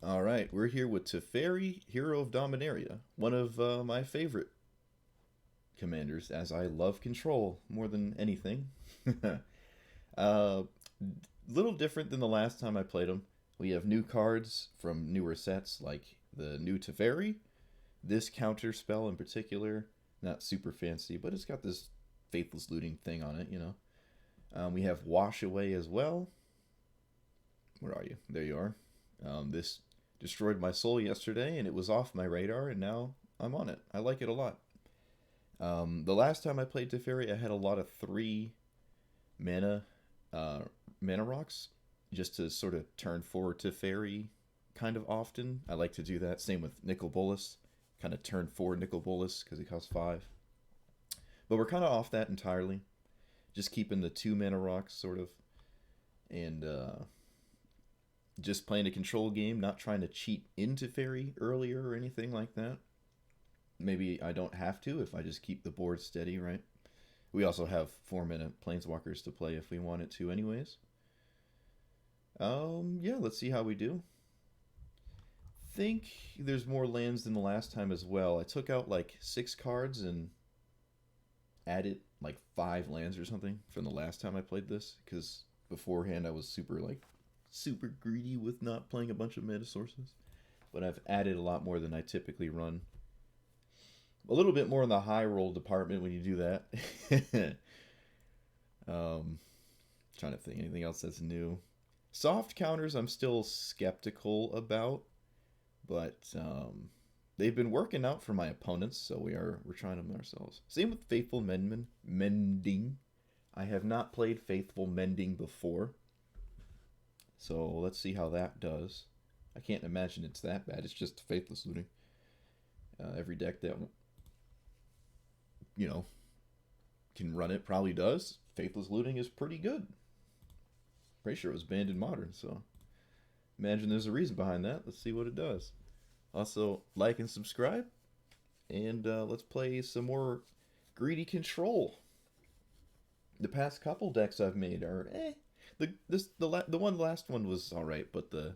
All right, we're here with Teferi, Hero of Dominaria, one of my favorite commanders, as I love control more than anything. uh, Little different than the last time I played him. We have new cards from newer sets, like the new Teferi. This counter spell in particular, not super fancy, but it's got this faithless looting thing on it. We have Wash Away as well. Where are you? There you are. This destroyed my soul yesterday, and it was off my radar, and now I'm on it. I like it a lot. The last time I played Teferi, I had a lot of 3 uh, mana rocks, just to sort of turn forward Teferi kind of often. I like to do that. Same with Nicol Bolas, kind of turn forward Nicol Bolas because he costs 5. But we're kind of off that entirely. Just keeping the 2 mana rocks sort of, and just playing a control game, not trying to cheat into Fairy earlier or anything like that. Maybe I don't have to if I just keep the board steady, right? We also have 4 mana Planeswalkers to play if we wanted to, anyways. Yeah, let's see how we do. Think there's more lands than the last time as well. I took out like 6 cards and added like 5 lands or something from the last time I played this, because beforehand I was super greedy with not playing a bunch of mana sources. But I've added a lot more than I typically run. A little bit more in the high roll department when you do that. Trying to think anything else that's new. Soft counters I'm still skeptical about, but they've been working out for my opponents, so we're trying them ourselves. Same with Faithful Mending. I have not played Faithful Mending before, so let's see how that does. I can't imagine it's that bad. It's just faithless looting. Every deck that can run it probably does. Faithless looting is pretty good. Pretty sure it was banned in Modern, so imagine there's a reason behind that. Let's see what it does. Also, like and subscribe, and let's play some more greedy control. The past couple decks I've made are the last one was all right, but the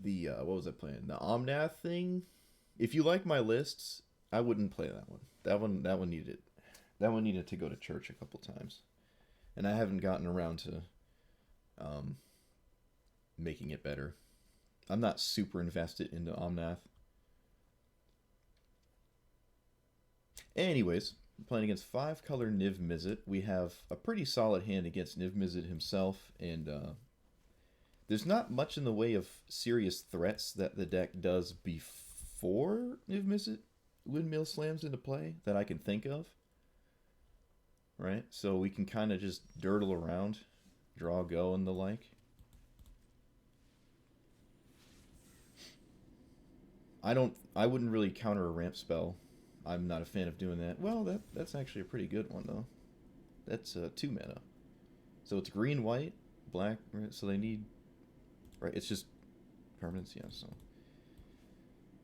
what was I playing? The Omnath thing. If you like my lists, I wouldn't play that one. That one needed to go to church a couple times, and I haven't gotten around to making it better. I'm not super invested into Omnath. Anyways, playing against 5-color Niv Mizzet, we have a pretty solid hand against Niv Mizzet himself, and there's not much in the way of serious threats that the deck does before Niv Mizzet Windmill slams into play that I can think of. Right? So we can kind of just dirtle around, draw, go, and the like. I wouldn't really counter a ramp spell. I'm not a fan of doing that. Well, that's actually a pretty good one though. That's 2 mana. So it's green, white, black, right? So they need, right, it's just permanents, yeah, so.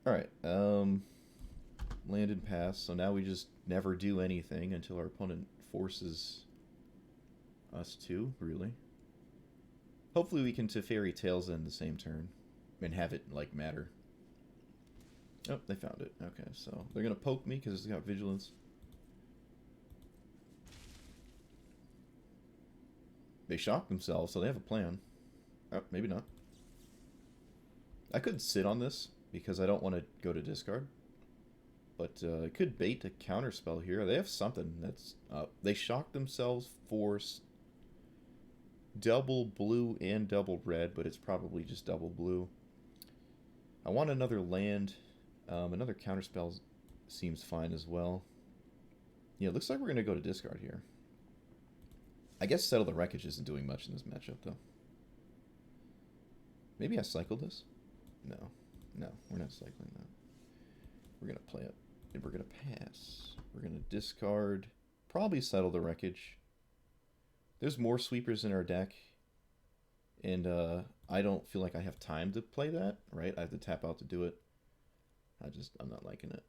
Alright, land and pass. So now we just never do anything until our opponent forces us to, really. Hopefully we can Teferi Tails in the same turn and have it, like, matter. Oh, they found it. Okay, so they're going to poke me because it's got Vigilance. They shocked themselves, so they have a plan. Oh, maybe not. I could sit on this because I don't want to go to discard. But it could bait a counter spell here. They have something that's up. They shocked themselves for double blue and double red, but it's probably just double blue. I want another land. Another counterspell seems fine as well. Yeah, it looks like we're going to go to discard here. I guess Settle the Wreckage isn't doing much in this matchup, though. Maybe I cycled this? No. No, we're not cycling that. We're going to play it. And we're going to pass. We're going to discard. Probably Settle the Wreckage. There's more sweepers in our deck. And I don't feel like I have time to play that, right? I have to tap out to do it. I'm not liking it.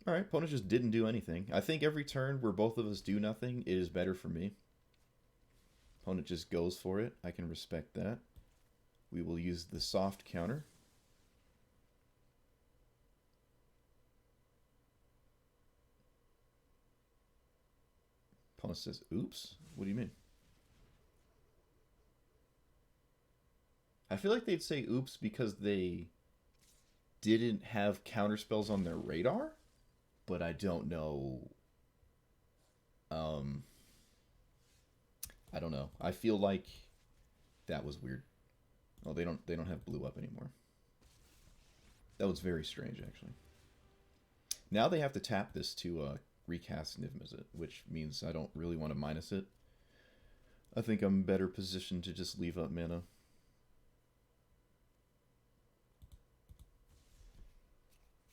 Alright, opponent just didn't do anything. I think every turn where both of us do nothing, it is better for me. Opponent just goes for it. I can respect that. We will use the soft counter. Opponent says, oops. What do you mean? I feel like they'd say oops because they didn't have counterspells on their radar, but I don't know. I don't know. I feel like that was weird. Oh, they don't have blue up anymore. That was very strange, actually. Now they have to tap this to recast Niv Mizzet, which means I don't really want to minus it. I think I'm better positioned to just leave up mana.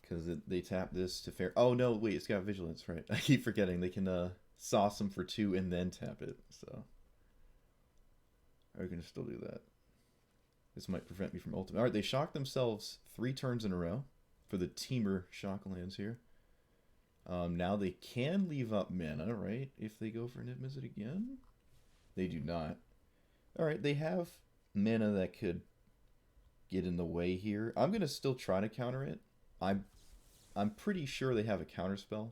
Because they tap this to fair. Oh no, wait, it's got vigilance, right? I keep forgetting they can sauce them for 2 and then tap it. So I'm gonna still do that. This might prevent me from ultimate. All right, they shock themselves 3 turns in a row for the teamer shock lands here. Now they can leave up mana, right? If they go for Niv Mizzet again, they do not. All right, they have mana that could get in the way here. I'm gonna still try to counter it. I'm pretty sure they have a counterspell.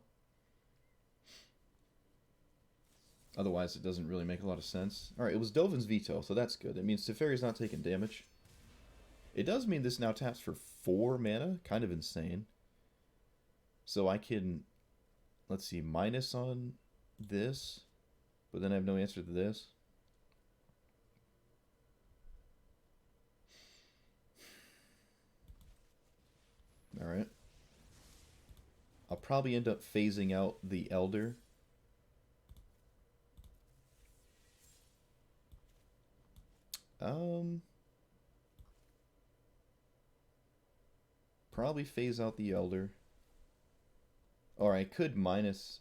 Otherwise, it doesn't really make a lot of sense. All right, it was Dovin's veto, so that's good. It means Teferi's not taking damage. It does mean this now taps for 4 mana, kind of insane. So I can, let's see, minus on this, but then I have no answer to this. All right. I'll probably end up phasing out the Elder. Probably phase out the Elder. Or I could minus...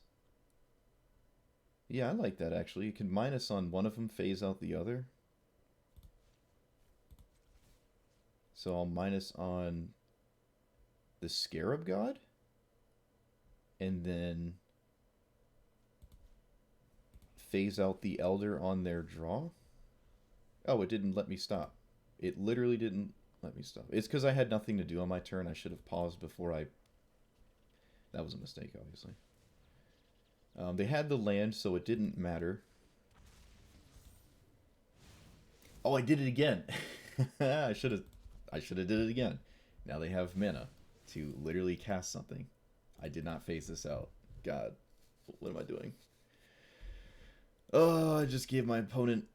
Yeah, I like that actually. You can minus on one of them, phase out the other. So I'll minus on the Scarab God. And then phase out the Elder on their draw. Oh, it didn't let me stop. It literally didn't let me stop. It's because I had nothing to do on my turn. I should have paused before I... That was a mistake, obviously. They had the land, so it didn't matter. Oh, I did it again. I should have did it again. Now they have mana to literally cast something. I did not phase this out. God, what am I doing? Oh, I just gave my opponent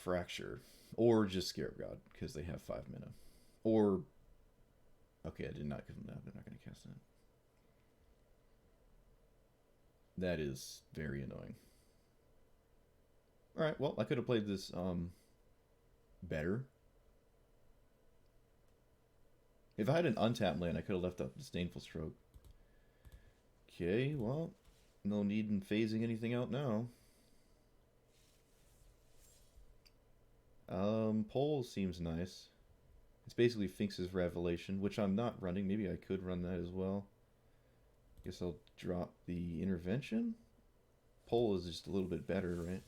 Fracture. Or just Scarab God, because they have 5 mana. Or... Okay, I did not give them that. They're not going to cast that. That is very annoying. Alright, well, I could have played this better. If I had an untapped land, I could have left up Disdainful Stroke. Okay, well, no need in phasing anything out now. Pole seems nice. It's basically Finks's Revelation, which I'm not running. Maybe I could run that as well. Guess I'll drop the Intervention. Pole is just a little bit better, right?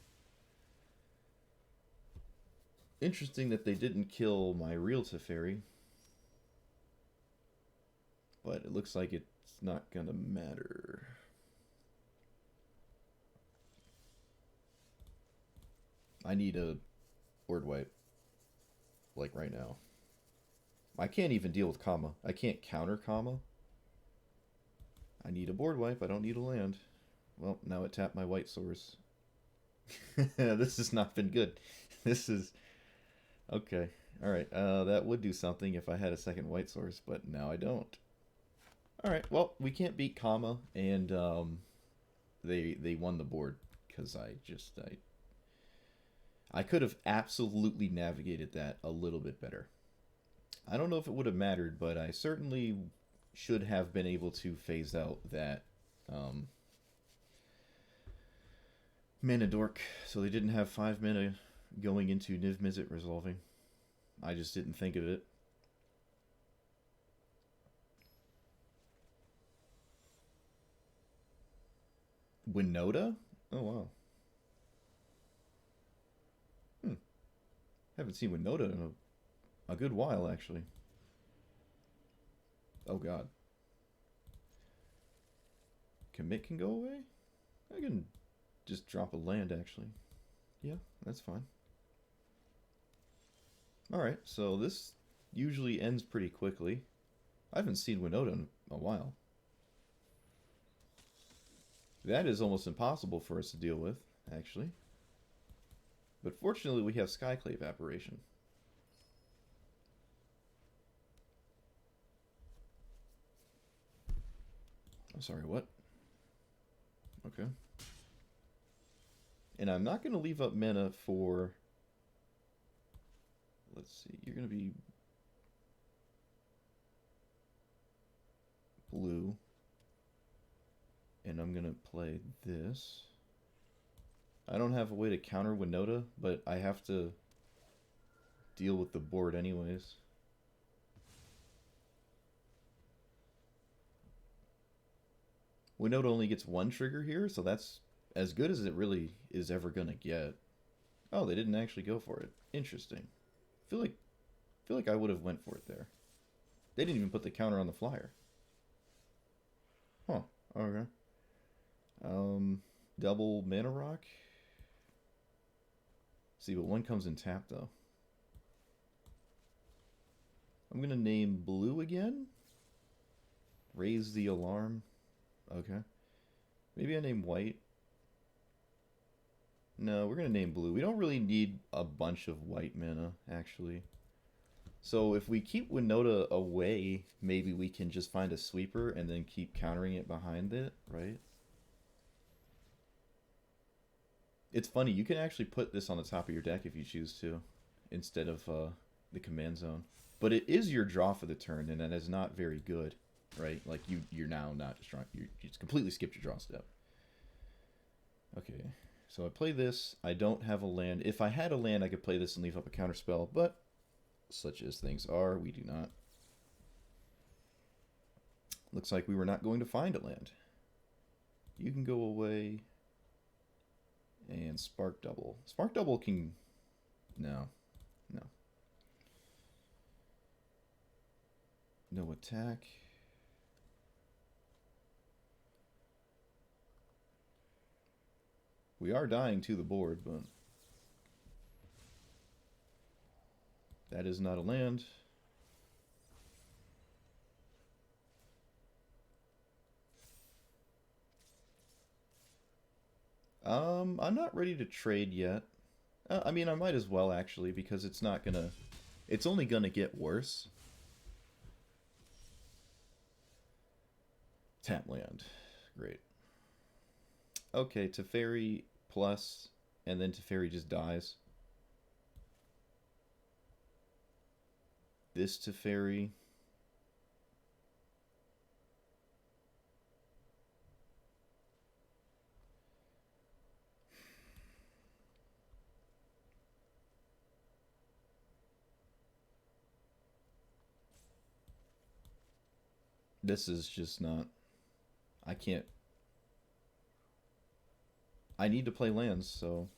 Interesting that they didn't kill my real Teferi. But it looks like it's not gonna matter. I need a board wipe. Like right now. I can't even deal with Kama. I can't counter Kama. I need a board wipe. I don't need a land. Well, now it tapped my white source. This has not been good. This is... Okay. Alright. That would do something if I had a second white source, but now I don't. Alright. Well, we can't beat Kama, and they won the board, because I could have absolutely navigated that a little bit better. I don't know if it would have mattered, but I certainly should have been able to phase out that mana dork, so they didn't have 5 mana going into Niv Mizzet resolving. I just didn't think of it. Winoda? Oh, wow. Haven't seen Winoda in A good while, actually. Oh god. Commit can go away? I can just drop a land, actually. Yeah, that's fine. Alright, so this usually ends pretty quickly. I haven't seen Winoda in a while. That is almost impossible for us to deal with, actually. But fortunately, we have Skyclave Apparition. I'm sorry, what? Okay. And I'm not going to leave up mana for... Let's see, you're going to be... blue. And I'm going to play this. I don't have a way to counter Winoda, but I have to deal with the board anyways. Winoda only gets one trigger here, so that's as good as it really is ever gonna get. Oh, they didn't actually go for it. Interesting. Feel like I would have went for it there. They didn't even put the counter on the flyer. Huh. Okay. Double mana rock. See, but one comes in tap though. I'm gonna name blue again. Raise the alarm. Okay. Maybe I name white. No, we're going to name blue. We don't really need a bunch of white mana, actually. So if we keep Winoda away, maybe we can just find a sweeper and then keep countering it behind it, right? It's funny, you can actually put this on the top of your deck if you choose to, instead of the command zone. But it is your draw for the turn, and that is not very good, right? Like, you're now not just drawing, you just completely skipped your draw step. Okay, so I play this. I don't have a land. If I had a land, I could play this and leave up a counterspell, but such as things are, we do not. Looks like we were not going to find a land. You can go away and Spark Double. Spark Double can... No. No. No attack. We are dying to the board, but that is not a land. I'm not ready to trade yet. I mean, I might as well, actually, because it's not gonna... It's only gonna get worse. Tap land. Great. Okay, Teferi plus, and then Teferi just dies. This Teferi. This is just not... I can't... I need to play lands, so...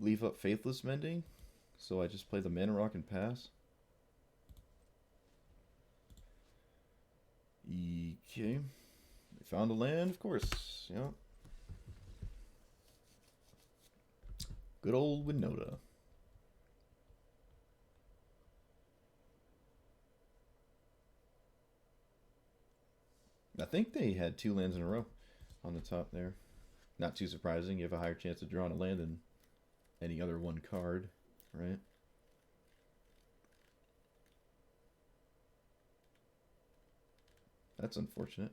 Leave up Faithless Mending, so I just play the Mana Rock and pass. Okay. We found a land, of course. Yeah. Good old Winoda. I think they had 2 lands in a row on the top there. Not too surprising. You have a higher chance of drawing a land than any other one card, right? That's unfortunate.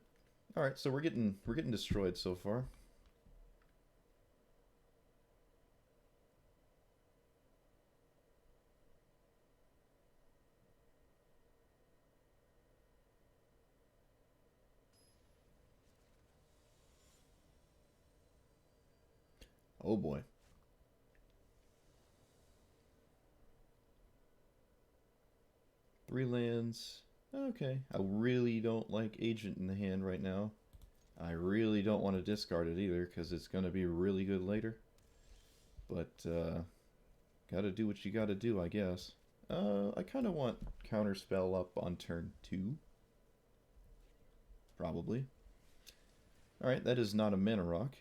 All right, so we're getting destroyed so far. Oh boy. Three lands. Okay. I really don't like Agent in the hand right now. I really don't want to discard it either, because it's going to be really good later. but gotta do what you gotta do, I guess. I kind of want Counterspell up on turn 2. Probably. Alright, that is not a mana rock.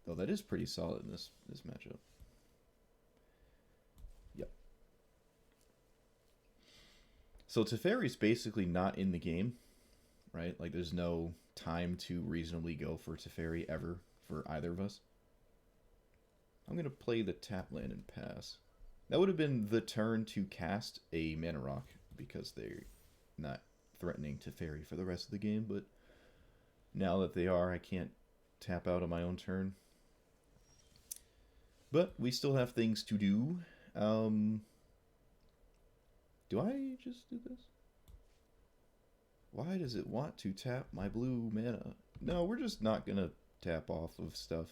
Though that is pretty solid in this matchup. Yep. So Teferi's basically not in the game, right? Like there's no time to reasonably go for Teferi ever for either of us. I'm going to play the tap land and pass. That would have been the turn to cast a mana rock because they're not threatening Teferi for the rest of the game, but now that they are, I can't tap out on my own turn. But we still have things to do. Do I just do this? Why does it want to tap my blue mana? No, we're just not going to tap off of stuff.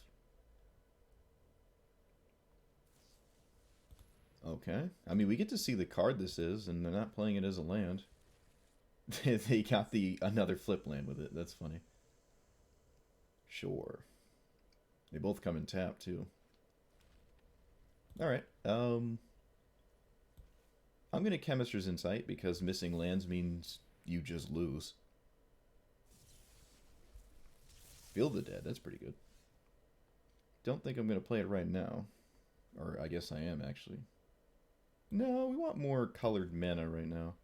Okay. I mean, we get to see the card this is, and they're not playing it as a land. They got another flip land with it. That's funny. Sure. They both come in tap, too. Alright. I'm going to Chemist's Insight, because missing lands means you just lose. Feel the Dead. That's pretty good. Don't think I'm going to play it right now. Or I guess I am, actually. No, we want more colored mana right now.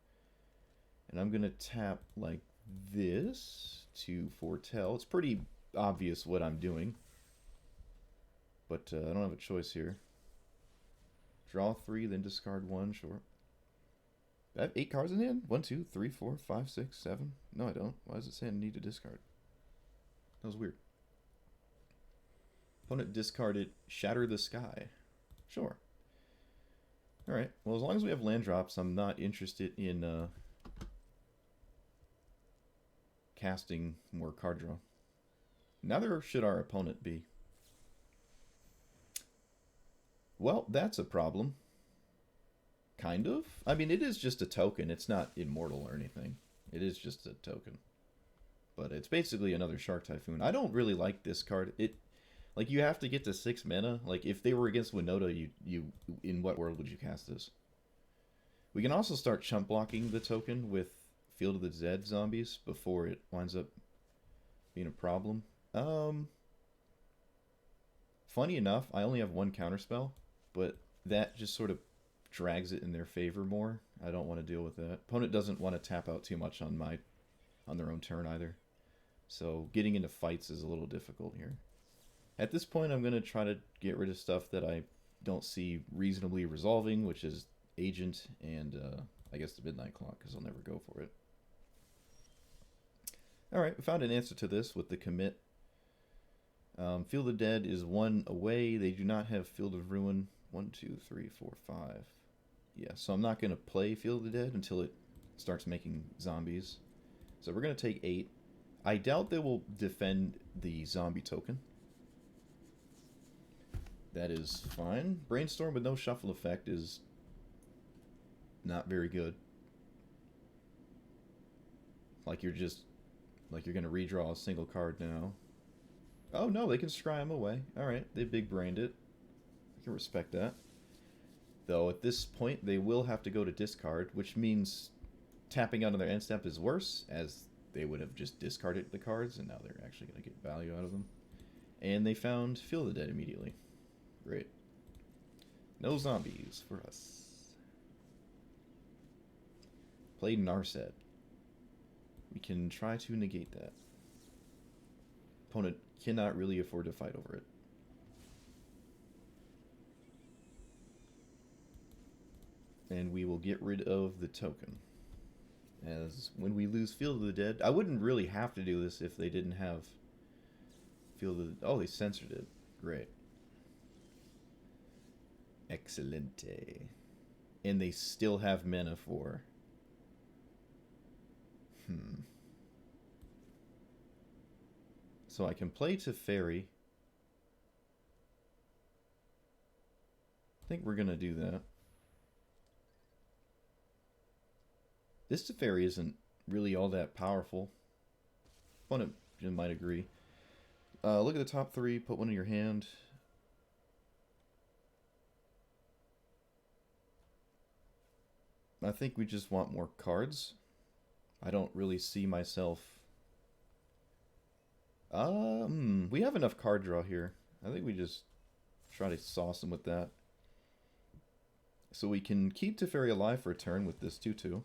And I'm going to tap like this to foretell. It's pretty obvious what I'm doing. But I don't have a choice here. Draw 3, then discard 1, sure. I have 8 cards in hand? 1, 2, 3, 4, 5, 6, 7. No, I don't. Why is it saying I need to discard? That was weird. Opponent discarded Shatter the Sky. Sure. Alright, well, as long as we have land drops, I'm not interested in casting more card draw. Neither should our opponent be. Well, that's a problem. Kind of. I mean, it is just a token. It's not immortal or anything. It is just a token. But it's basically another Shark Typhoon. I don't really like this card. Like, you have to get to 6 mana. Like, if they were against Winoda, you in what world would you cast this? We can also start chump blocking the token with Field of the Dead zombies before it winds up being a problem. Funny enough, I only have 1 counterspell, but that just sort of drags it in their favor more. I don't want to deal with that. Opponent doesn't want to tap out too much on their own turn either. So getting into fights is a little difficult here. At this point, I'm going to try to get rid of stuff that I don't see reasonably resolving, which is Agent and I guess the Midnight Clock, because I'll never go for it. Alright, we found an answer to this with the commit. Field of Dead is 1 away. They do not have Field of Ruin. 1, 2, 3, 4, 5. Yeah, so I'm not going to play Field of Dead until it starts making zombies. So we're going to take 8. I doubt they will defend the zombie token. That is fine. Brainstorm with no shuffle effect is not very good. Like you're going to redraw a single card now. Oh no, they can scry them away. Alright, they big brained it. I can respect that. Though at this point they will have to go to discard, which means tapping out on their end step is worse, as they would have just discarded the cards, and now they're actually going to get value out of them. And they found Field of the Dead immediately. Great. No zombies for us. Played Narset. We can try to negate that. Opponent cannot really afford to fight over it. And we will get rid of the token. As when we lose Field of the Dead, I wouldn't really have to do this if they didn't have Field of the... Oh, they censored it. Great. Excelente. And they still have mana for... So I can play Teferi. I think we're going to do that. This Teferi isn't really all that powerful. Opponent might agree. Look at the top 3, put 1 in your hand. I think we just want more cards. I don't really see myself... we have enough card draw here. I think we just try to sauce them with that. So we can keep Teferi alive for a turn with this 2/2.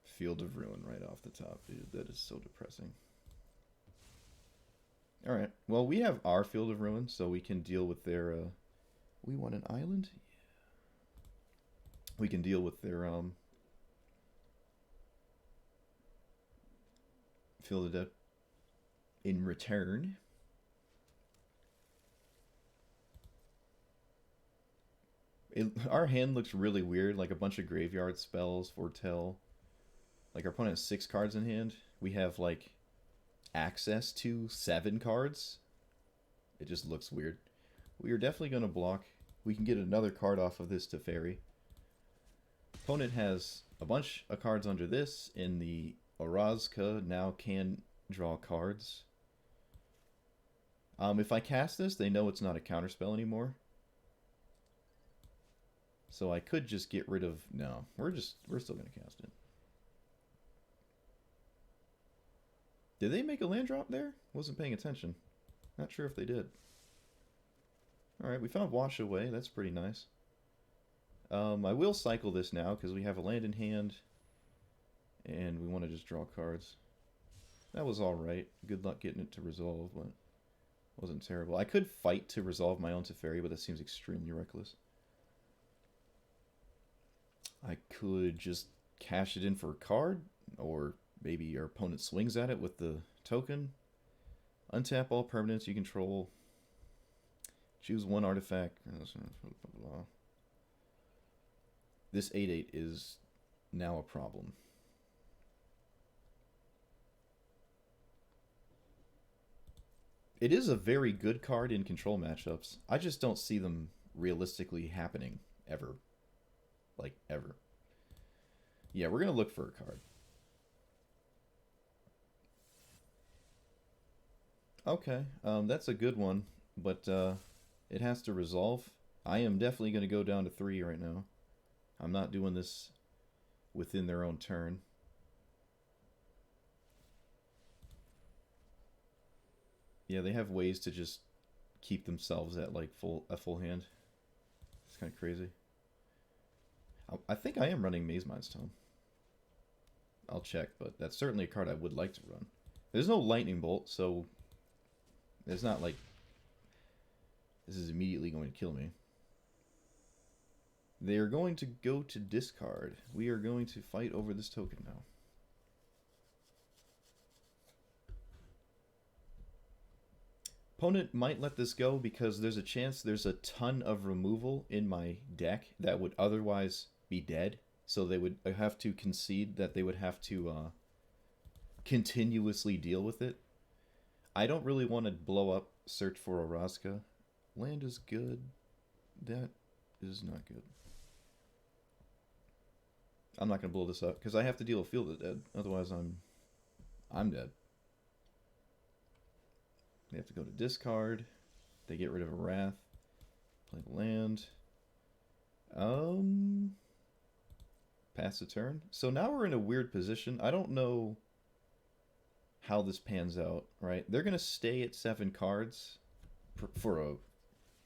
Field of Ruin right off the top, dude. That is so depressing. Alright, well, we have our Field of Ruin, so we can deal with their... we want an island? Yeah. We can deal with their... Field of Dead in return. Our hand looks really weird, like a bunch of graveyard spells, foretell. Like our opponent has 6 cards in hand. We have like access to 7 cards. It just looks weird. We are definitely going to block. We can get another card off of this Teferi. Opponent has a bunch of cards under this. In the Azcanta now can draw cards. If I cast this, they know it's not a counterspell anymore. So I could just get rid of... No, we're still going to cast it. Did they make a land drop there? Wasn't paying attention. Not sure if they did. Alright, we found Wash Away. That's pretty nice. I will cycle this now because we have a land in hand. And we want to just draw cards. That was alright. Good luck getting it to resolve, but it wasn't terrible. I could fight to resolve my own Teferi, but that seems extremely reckless. I could just cash it in for a card, or maybe our opponent swings at it with the token. Untap all permanents you control. Choose one artifact. This 8/8 is now a problem. It is a very good card in control matchups. I just don't see them realistically happening ever. Like, ever. Yeah, we're going to look for a card. Okay, that's a good one, but it has to resolve. I am definitely going to go down to 3 right now. I'm not doing this within their own turn. Yeah, they have ways to just keep themselves at like a full hand. It's kind of crazy. I think I am running Maze Mind's Tome. I'll check, but that's certainly a card I would like to run. There's no Lightning Bolt, so it's not like this is immediately going to kill me. They are going to go to discard. We are going to fight over this token now. Opponent might let this go because there's a chance there's a ton of removal in my deck that would otherwise be dead. So they would have to concede that they would have to continuously deal with it. I don't really want to blow up Search for Azcanta. Land is good. That is not good. I'm not going to blow this up because I have to deal with Field of Dead. Otherwise I'm dead. They have to go to discard. They get rid of a Wrath. Play the land. Pass the turn. So now we're in a weird position. I don't know how this pans out, right? They're going to stay at 7 cards for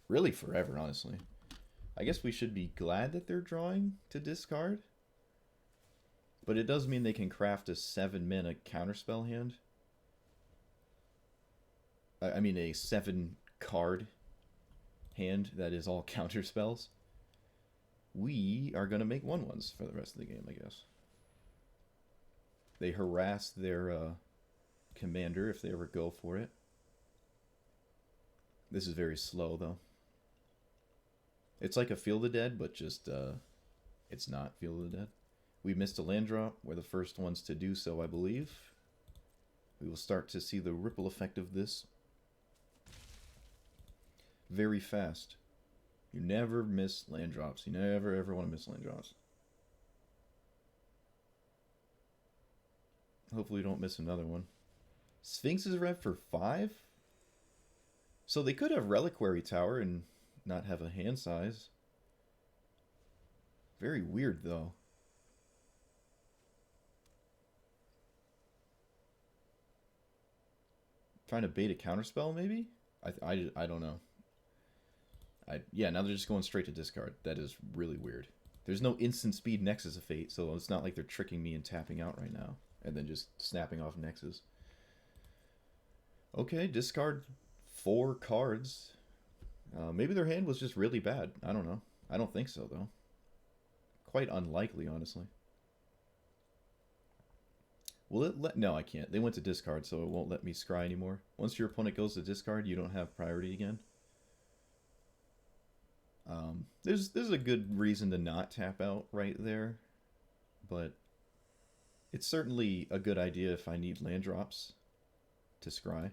really forever, honestly. I guess we should be glad that they're drawing to discard. But it does mean they can craft a 7-mana counterspell hand. I mean a 7-card hand that is all counter spells. We are going to make 1/1s for the rest of the game, I guess. They harass their commander if they ever go for it. This is very slow, though. It's like a Field of Dead, but just it's not Field of the Dead. We missed a land drop. We're the first ones to do so, I believe. We will start to see the ripple effect of this very fast. You never miss land drops. You never ever want to miss land drops. Hopefully you don't miss another one. Sphinx is rev for 5? So they could have Reliquary Tower and not have a hand size. Very weird, though. Trying to bait a counterspell, maybe? I don't know. Yeah, now they're just going straight to discard. That is really weird. There's no instant speed Nexus of Fate, so it's not like they're tricking me and tapping out right now. And then just snapping off Nexus. Okay, discard 4 cards. Maybe their hand was just really bad. I don't know. I don't think so, though. Quite unlikely, honestly. Will it let... No, I can't. They went to discard, so it won't let me scry anymore. Once your opponent goes to discard, you don't have priority again. There's a good reason to not tap out right there, but it's certainly a good idea if I need land drops to scry.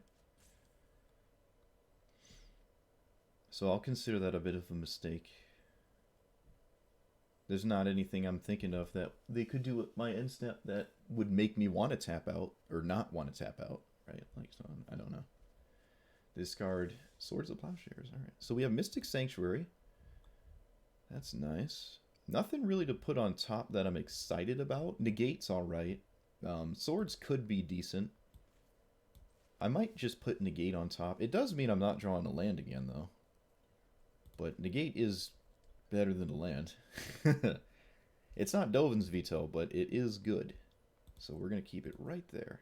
So I'll consider that a bit of a mistake. There's not anything I'm thinking of that they could do at my end step that would make me want to tap out or not want to tap out, right? Like, so I don't know. Discard Swords of Plowshares. All right. So we have Mystic Sanctuary. That's nice. Nothing really to put on top that I'm excited about. Negate's all right. Swords could be decent. I might just put Negate on top. It does mean I'm not drawing a land again, though. But Negate is better than a land. It's not Dovin's Veto, but it is good. So we're going to keep it right there.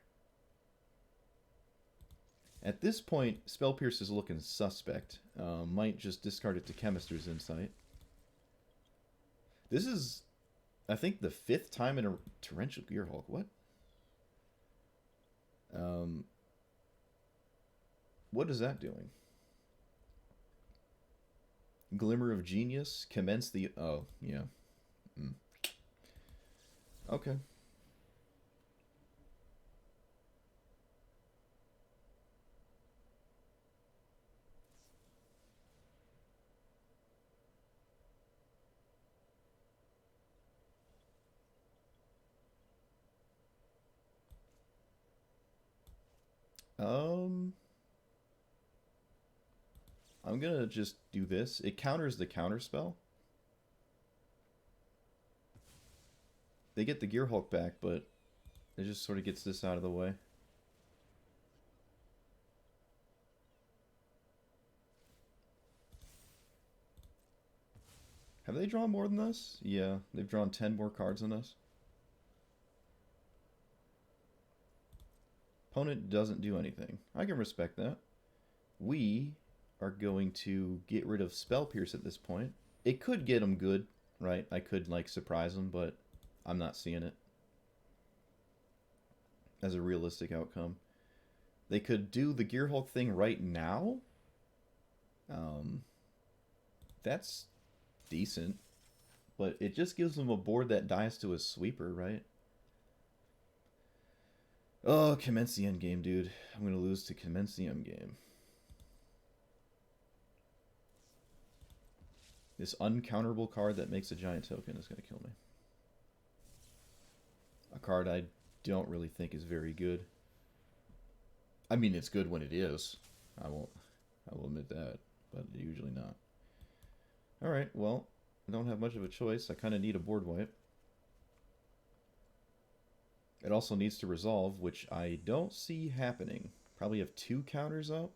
At this point, Spell Pierce is looking suspect. Might just discard it to Chemist's Insight. This is, I think, the 5th time in a Torrential Gearhulk. What? What is that doing? Glimmer of Genius. Commence the... Oh, yeah. Okay. I'm gonna just do this. It counters the counter spell. They get the Gearhulk back, but it just sort of gets this out of the way. Have they drawn more than us? Yeah, they've drawn 10 more cards than us. Opponent doesn't do anything. I can respect that. We are going to get rid of Spell Pierce at this point. It could get them good, right? I could, like, surprise them, but I'm not seeing it as a realistic outcome. They could do the Gearhulk thing right now. That's decent, but it just gives them a board that dies to a sweeper, right? Oh, commence the endgame, dude. I'm going to lose to commence the endgame. This uncounterable card that makes a giant token is going to kill me. A card I don't really think is very good. I mean, it's good when it is. I will admit that, but usually not. Alright, well, I don't have much of a choice. I kind of need a board wipe. It also needs to resolve, which I don't see happening. Probably have 2 counters up.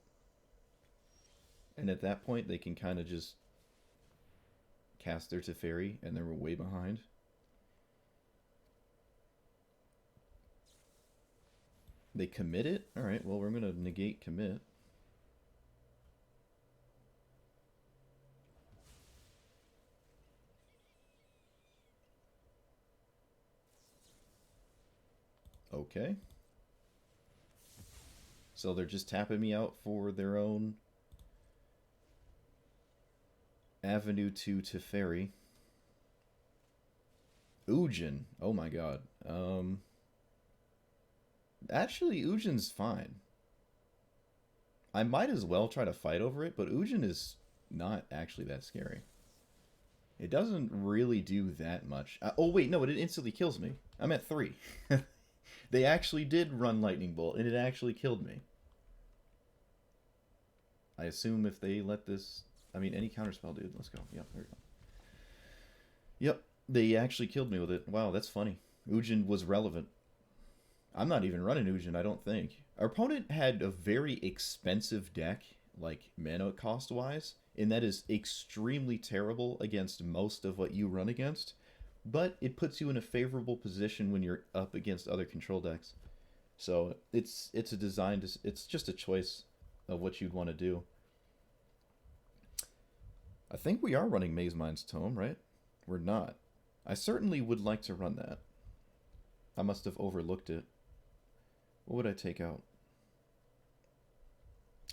And at that point, they can kind of just cast their Teferi, and then we're way behind. They commit it? Alright, well, we're going to negate commit. Okay. So they're just tapping me out for their own avenue to Teferi. Ujin. Oh my god. Actually, Ujin's fine. I might as well try to fight over it, but Ujin is not actually that scary. It doesn't really do that much. Oh wait, no, it instantly kills me. I'm at 3. They actually did run Lightning Bolt, and it actually killed me. I assume if they let this... I mean, any counterspell, dude. Let's go. Yep, there we go. Yep, they actually killed me with it. Wow, that's funny. Ujin was relevant. I'm not even running Ujin, I don't think. Our opponent had a very expensive deck, like mana cost-wise, and that is extremely terrible against most of what you run against, but it puts you in a favorable position when you're up against other control decks. So it's a design, it's just a choice of what you'd want to do. I think we are running Maze Mind's Tome, right? We're not. I certainly would like to run that. I must have overlooked it. What would I take out?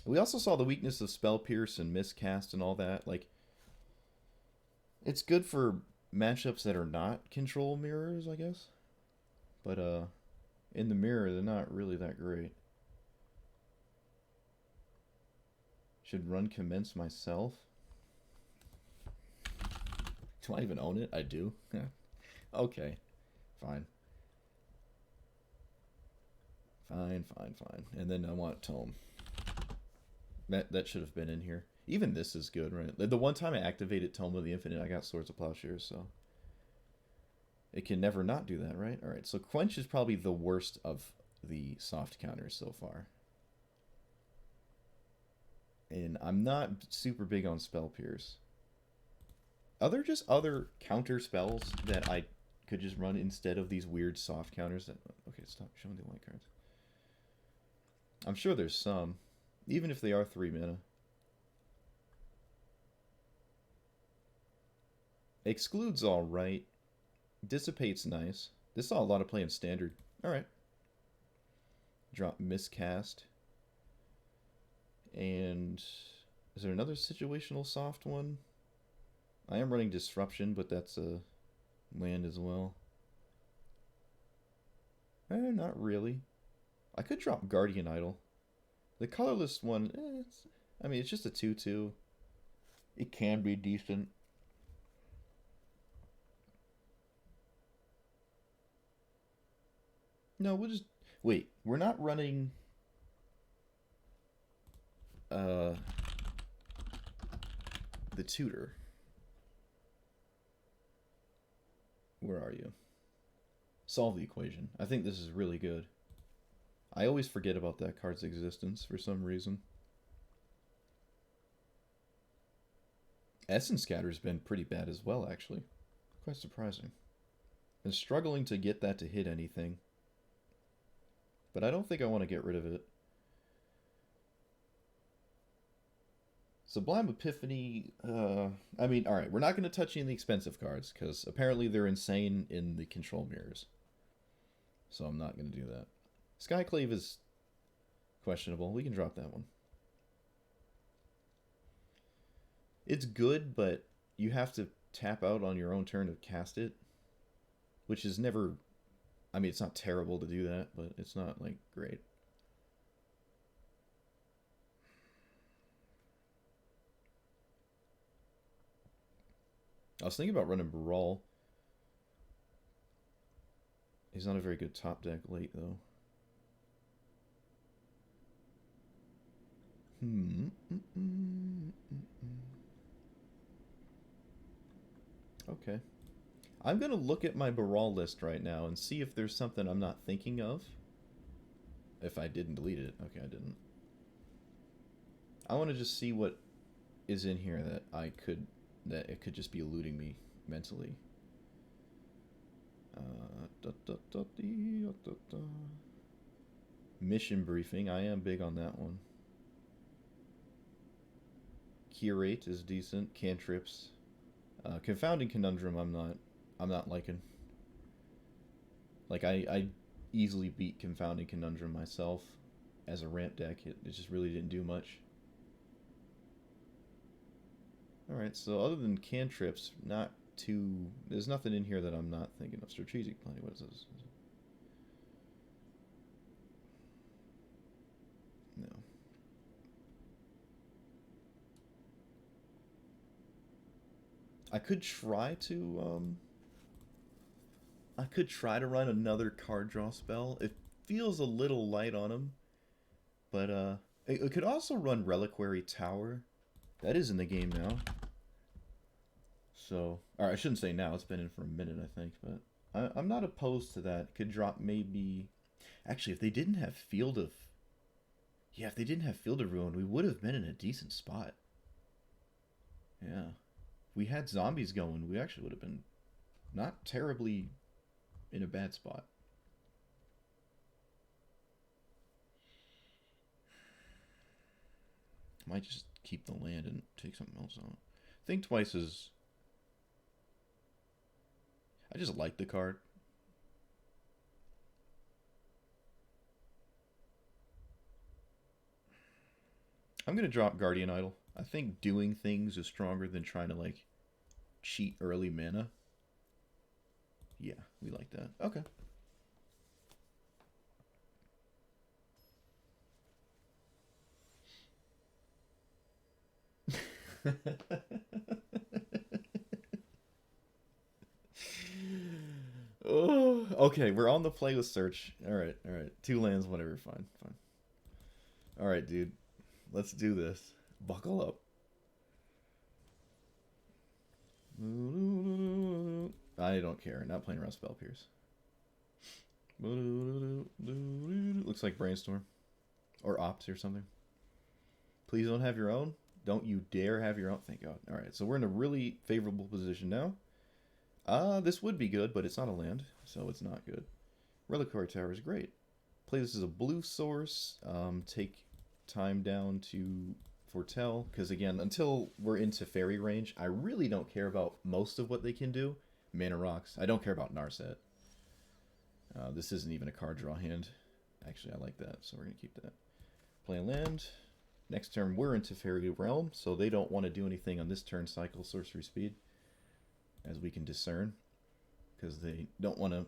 We also saw the weakness of Spell Pierce and Miscast and all that. Like, it's good for matchups that are not control mirrors, I guess. But, in the mirror, they're not really that great. Should run Commence myself. Do I even own it? I do. Okay. Fine. Fine. And then I want Tome. That should have been in here. Even this is good, right? The one time I activated Tome of the Infinite, I got Swords of Plowshares, so... It can never not do that, right? Alright, so Quench is probably the worst of the soft counters so far. And I'm not super big on Spell Pierce. Are there just other counter spells that I could just run instead of these weird soft counters? That okay, stop showing the white cards. I'm sure there's some, even if they are 3 mana. Exclude's alright. Dissipate's nice. This saw a lot of play in Standard. Alright. Drop Miscast. And is there another situational soft one? I am running Disruption, but that's a land as well. Not really. I could drop Guardian Idol. The colorless one, it's just a 2/2. It can be decent. No, we'll just... Wait, we're not running... the Tutor. Where are you? Solve the equation. I think this is really good. I always forget about that card's existence for some reason. Essence Scatter's been pretty bad as well, actually. Quite surprising. Been struggling to get that to hit anything. But I don't think I want to get rid of it. Sublime Epiphany, alright, we're not going to touch any of the expensive cards, because apparently they're insane in the control mirrors. So I'm not going to do that. Skyclave is questionable. We can drop that one. It's good, but you have to tap out on your own turn to cast it, which is never... I mean, it's not terrible to do that, but it's not, like, great. I was thinking about running Brawl. He's not a very good top deck late, though. Okay. I'm going to look at my Brawl list right now and see if there's something I'm not thinking of. If I didn't delete it. Okay, I didn't. I want to just see what is in here that it could just be eluding me mentally. Mission briefing. I am big on that one. Curate is decent. Cantrips. Confounding Conundrum I'm not liking. Like, I easily beat Confounding Conundrum myself as a ramp deck. It just really didn't do much. Alright, so other than cantrips, there's nothing in here that I'm not thinking of. Strategic planning, what is this? No. I could try to run another card draw spell. It feels a little light on him, but It could also run Reliquary Tower. That is in the game now. So, or I shouldn't say now. It's been in for a minute, I think. But I'm not opposed to that. Could drop maybe... Actually, if they didn't have Field of... Yeah, if they didn't have Field of Ruin, we would have been in a decent spot. Yeah. If we had zombies going, we actually would have been not terribly in a bad spot. Might just keep the land and take something else on. Think twice is... I just like the card. I'm going to drop Guardian Idol. I think doing things is stronger than trying to, like, cheat early mana. Yeah, we like that. Okay. Oh, okay, we're on the playlist search. All right. 2 lands, whatever. Fine. All right, dude. Let's do this. Buckle up. I don't care. Not playing around Spell Pierce. Looks like Brainstorm. Or Ops or something. Please don't have your own. Don't you dare have your own. Thank God. Alright, so we're in a really favorable position now. This would be good, but it's not a land, so it's not good. Reliquary Tower is great. Play this as a blue source. Take time down to foretell, because again, until we're into Teferi range, I really don't care about most of what they can do. Mana Rocks. I don't care about Narset. This isn't even a card draw hand. Actually, I like that, so we're going to keep that. Play a land. Next turn, we're into Teferi Realm, so they don't want to do anything on this turn cycle, sorcery speed, as we can discern, because they don't want to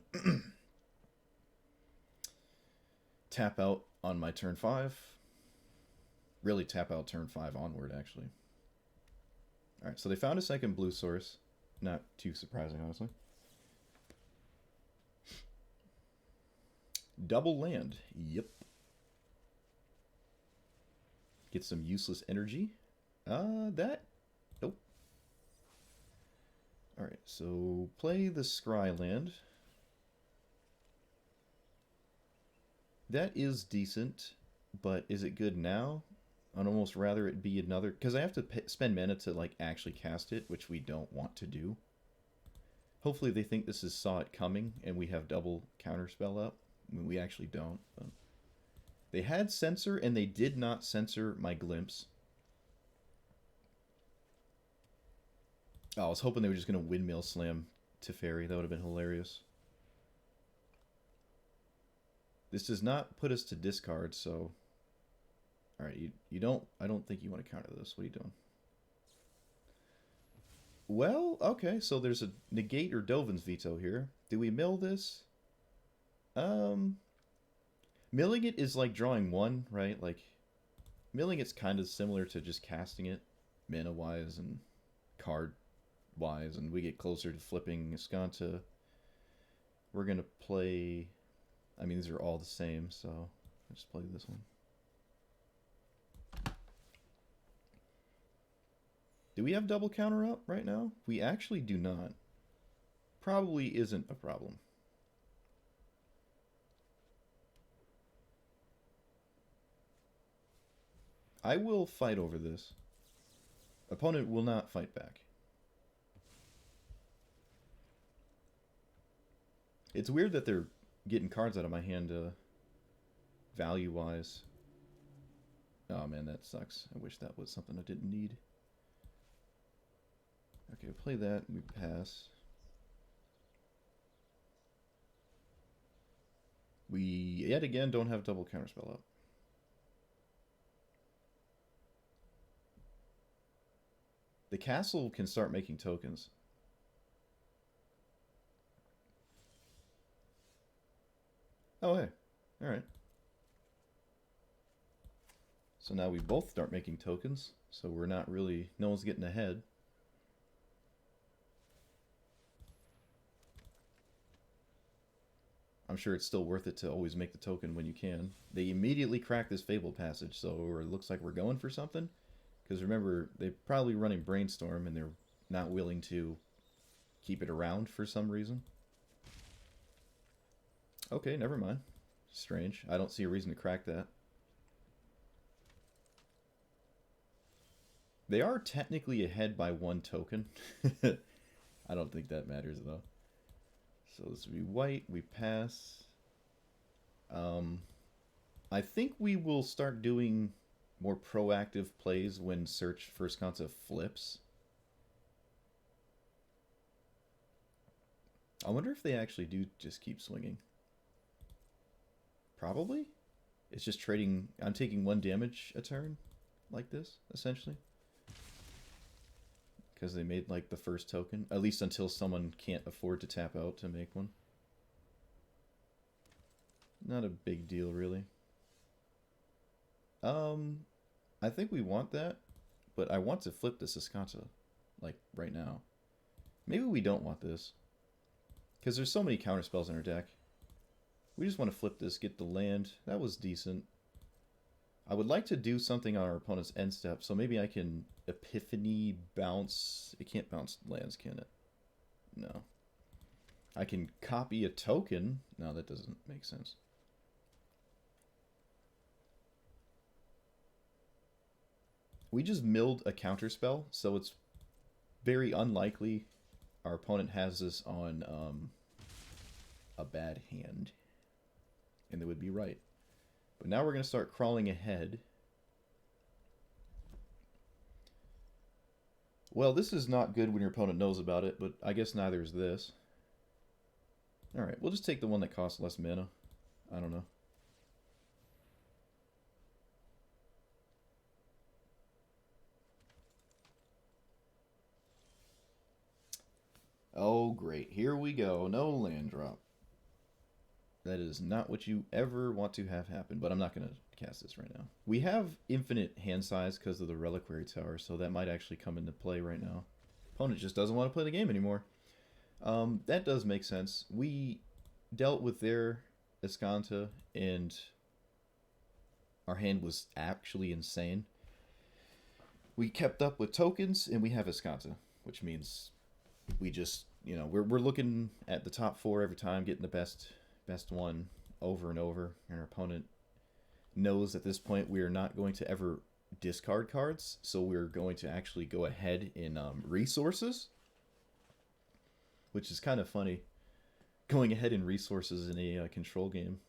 tap out on my turn 5. Really tap out turn 5 onward, actually. Alright, so they found a second blue source. Not too surprising, honestly. Double land. Yep. Get some useless energy. Nope. Alright, so play the Scry land. That is decent, but is it good now? I'd almost rather it be another... Because I have to spend mana to, like, actually cast it, which we don't want to do. Hopefully they think this is Saw It Coming, and we have double counterspell up. I mean, we actually don't. But... They had Censor, and they did not censor my Glimpse. Oh, I was hoping they were just going to Windmill Slam Teferi. That would have been hilarious. This does not put us to discard, so... Alright, you don't... I don't think you want to counter this. What are you doing? Well, okay, so there's a negate or Dovin's veto here. Do we mill this? Milling it is like drawing 1, right? Like, milling it's kind of similar to just casting it, mana-wise and card-wise, and we get closer to flipping Azcanta. We're going to play... I mean, these are all the same, so I'll just play this one. Do we have double counter up right now? We actually do not. Probably isn't a problem. I will fight over this. Opponent will not fight back. It's weird that they're getting cards out of my hand value-wise. Oh man, that sucks. I wish that was something I didn't need. Okay, play that. We pass. We, yet again, don't have double counterspell up. The castle can start making tokens. Oh, hey. Alright. So now we both start making tokens, so we're not really... No one's getting ahead. I'm sure it's still worth it to always make the token when you can. They immediately crack this Fabled Passage, so it looks like we're going for something. Because remember, they're probably running Brainstorm, and they're not willing to keep it around for some reason. Okay, never mind. Strange. I don't see a reason to crack that. They are technically ahead by 1 token. I don't think that matters, though. So this would be white. We pass. I think we will start doing more proactive plays when Search for Azcanta flips. I wonder if they actually do just keep swinging. Probably. It's just trading. I'm taking 1 damage a turn like this, essentially. Because they made like the first token. At least until someone can't afford to tap out to make one. Not a big deal, really. I think we want that. But I want to flip this Azcanta. Like, right now. Maybe we don't want this. Because there's so many counterspells in our deck. We just want to flip this, get the land. That was decent. I would like to do something on our opponent's end step, so maybe I can Epiphany bounce. It can't bounce lands, can it? No. I can copy a token. No, that doesn't make sense. We just milled a counterspell, so it's very unlikely our opponent has this on a bad hand. And they would be right. But now we're going to start crawling ahead. Well, this is not good when your opponent knows about it, but I guess neither is this. Alright, we'll just take the one that costs less mana. I don't know. Oh, great. Here we go. No land drop. That is not what you ever want to have happen, but I'm not going to cast this right now. We have infinite hand size because of the Reliquary Tower, so that might actually come into play right now. Opponent just doesn't want to play the game anymore. That does make sense. We dealt with their Azcanta, and our hand was actually insane. We kept up with tokens, and we have Azcanta, which means we just, you know, we're looking at the top 4 every time, getting the best one over and over, and our opponent knows at this point we are not going to ever discard cards, so we're going to actually go ahead in resources, which is kind of funny, going ahead in resources in a control game.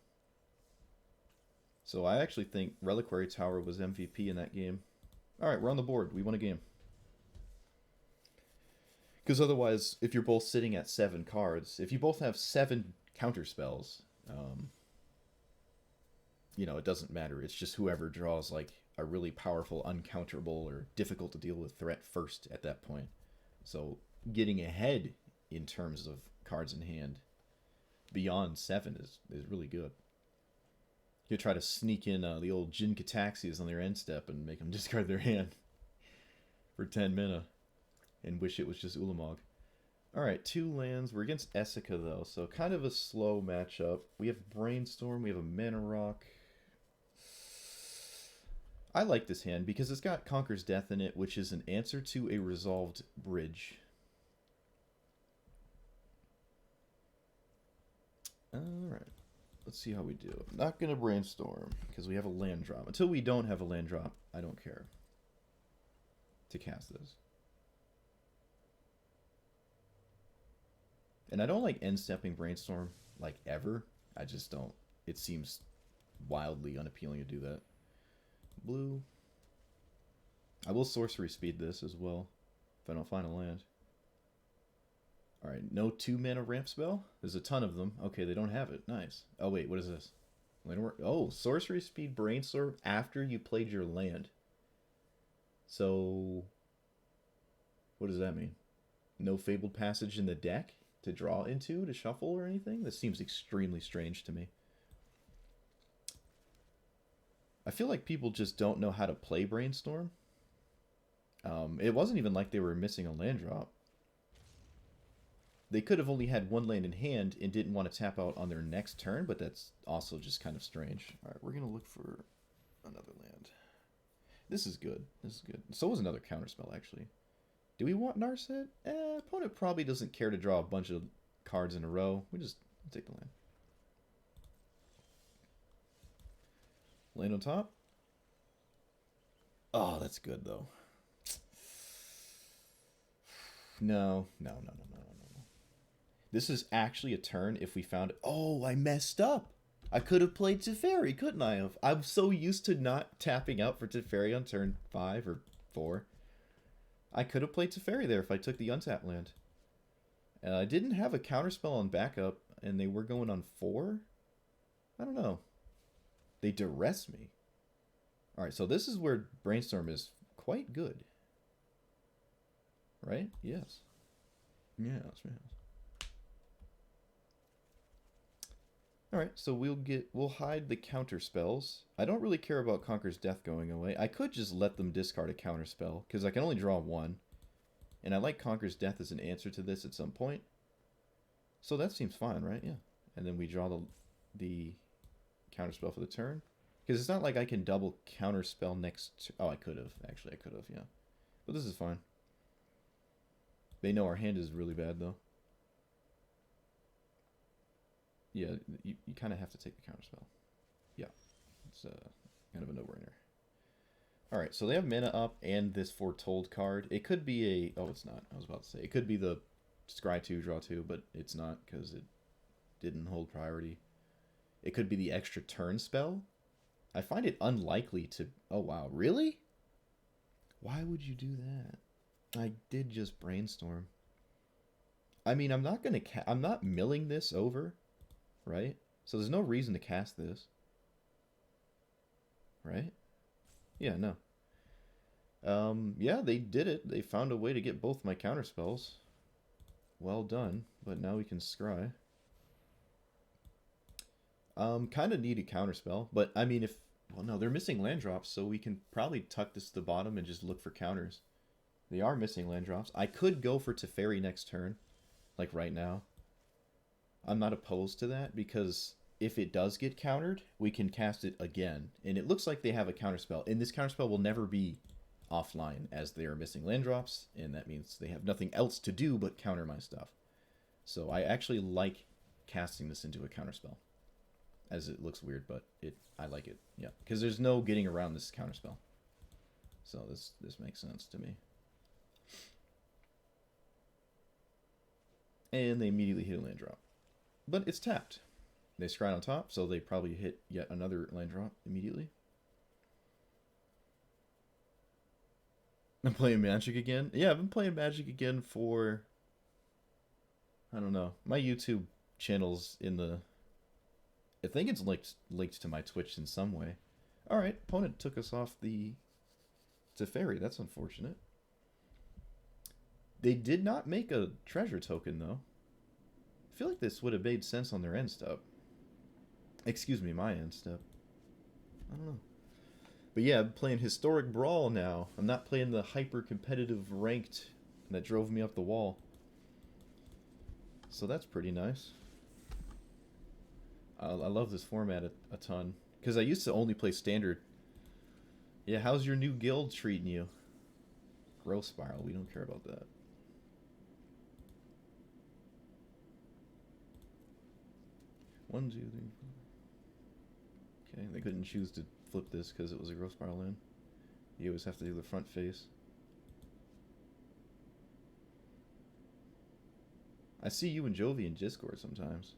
So I actually think Reliquary Tower was MVP in that game. Alright, we're on the board. We won a game. Because otherwise, if you're both sitting at 7 cards, if you both have 7 counter spells, you know, it doesn't matter. It's just whoever draws like a really powerful, uncounterable, or difficult to deal with threat first at that point. So getting ahead in terms of cards in hand beyond 7 is really good. You try to sneak in the old Jin Cataxias on their end step and make them discard their hand for 10 mana and wish it was just Ulamog. Alright, 2 lands. We're against Essica, though, so kind of a slow matchup. We have Brainstorm, we have a Mana Rock. I like this hand because it's got Conquer's Death in it, which is an answer to a resolved bridge. Alright, let's see how we do. I'm not going to Brainstorm because we have a land drop. Until we don't have a land drop, I don't care to cast this. And I don't like end-stepping Brainstorm, like, ever. I just don't. It seems wildly unappealing to do that. Blue. I will sorcery speed this as well, if I don't find a land. Alright, no 2-mana ramp spell? There's a ton of them. Okay, they don't have it. Nice. Oh, wait, what is this? Oh, sorcery speed Brainstorm after you played your land. So, what does that mean? No Fabled Passage in the deck to draw into, to shuffle or anything? This seems extremely strange to me. I feel like people just don't know how to play Brainstorm. It wasn't even like they were missing a land drop. They could have only had one land in hand and didn't want to tap out on their next turn, but that's also just kind of strange. All right, we're going to look for another land. This is good. This is good. So was another counterspell, actually. Do we want Narset? Opponent probably doesn't care to draw a bunch of cards in a row. We just take the land. Land on top. Oh, that's good, though. No. This is actually a turn if we found it. Oh, I messed up. I could have played Teferi, couldn't I have? I'm so used to not tapping out for Teferi on turn 5 or 4. I could have played Teferi there if I took the untapped land. I didn't have a counterspell on backup, and they were going on 4? I don't know. They duress me. Alright, so this is where Brainstorm is quite good. Right? Yes. Yes. Alright, so we'll hide the counter spells. I don't really care about Conqueror's Death going away. I could just let them discard a counter spell, because I can only draw 1. And I like Conqueror's Death as an answer to this at some point. So that seems fine, right? Yeah. And then we draw the counter spell for the turn. Because it's not like I can double counter spell next... Oh, I could have. Actually, I could have, yeah. But this is fine. They know our hand is really bad, though. Yeah, you kind of have to take the counterspell. Yeah, it's kind of a no-brainer. Alright, so they have mana up and this Foretold card. It could be a... Oh, it's not. I was about to say. It could be the Scry 2, Draw 2, but it's not because it didn't hold priority. It could be the extra turn spell. I find it unlikely to... Oh, wow. Really? Why would you do that? I did just Brainstorm. I mean, I'm not going to... I'm not milling this over. Right? So there's no reason to cast this. Right? Yeah, no. Yeah, they did it. They found a way to get both my counterspells. Well done. But now we can scry. Kind of need a counterspell. But, I mean, if... Well, no, they're missing land drops, so we can probably tuck this to the bottom and just look for counters. They are missing land drops. I could go for Teferi next turn. Like, right now. I'm not opposed to that, because if it does get countered, we can cast it again. And it looks like they have a counterspell. And this counterspell will never be offline, as they are missing land drops, and that means they have nothing else to do but counter my stuff. So I actually like casting this into a counterspell. As it looks weird, but I like it. Yeah, because there's no getting around this counterspell. So this makes sense to me. And they immediately hit a land drop. But it's tapped. They scry on top, so they probably hit yet another land drop immediately. I'm playing Magic again. Yeah, I've been playing Magic again for... I don't know. My YouTube channel's in the... I think it's linked to my Twitch in some way. Alright, opponent took us off the Teferi. That's unfortunate. They did not make a treasure token, though. I feel like this would have made sense on their end step. Excuse me, my end step. I don't know. But yeah, I'm playing Historic Brawl now. I'm not playing the hyper-competitive ranked that drove me up the wall. So that's pretty nice. I love this format a ton. Because I used to only play Standard. Yeah, how's your new guild treating you? Growth Spiral, we don't care about that. One, two, three, four. Okay, they couldn't choose to flip this because it was a Growth Spiral in. You always have to do the front face. I see you and Jovi in Discord sometimes.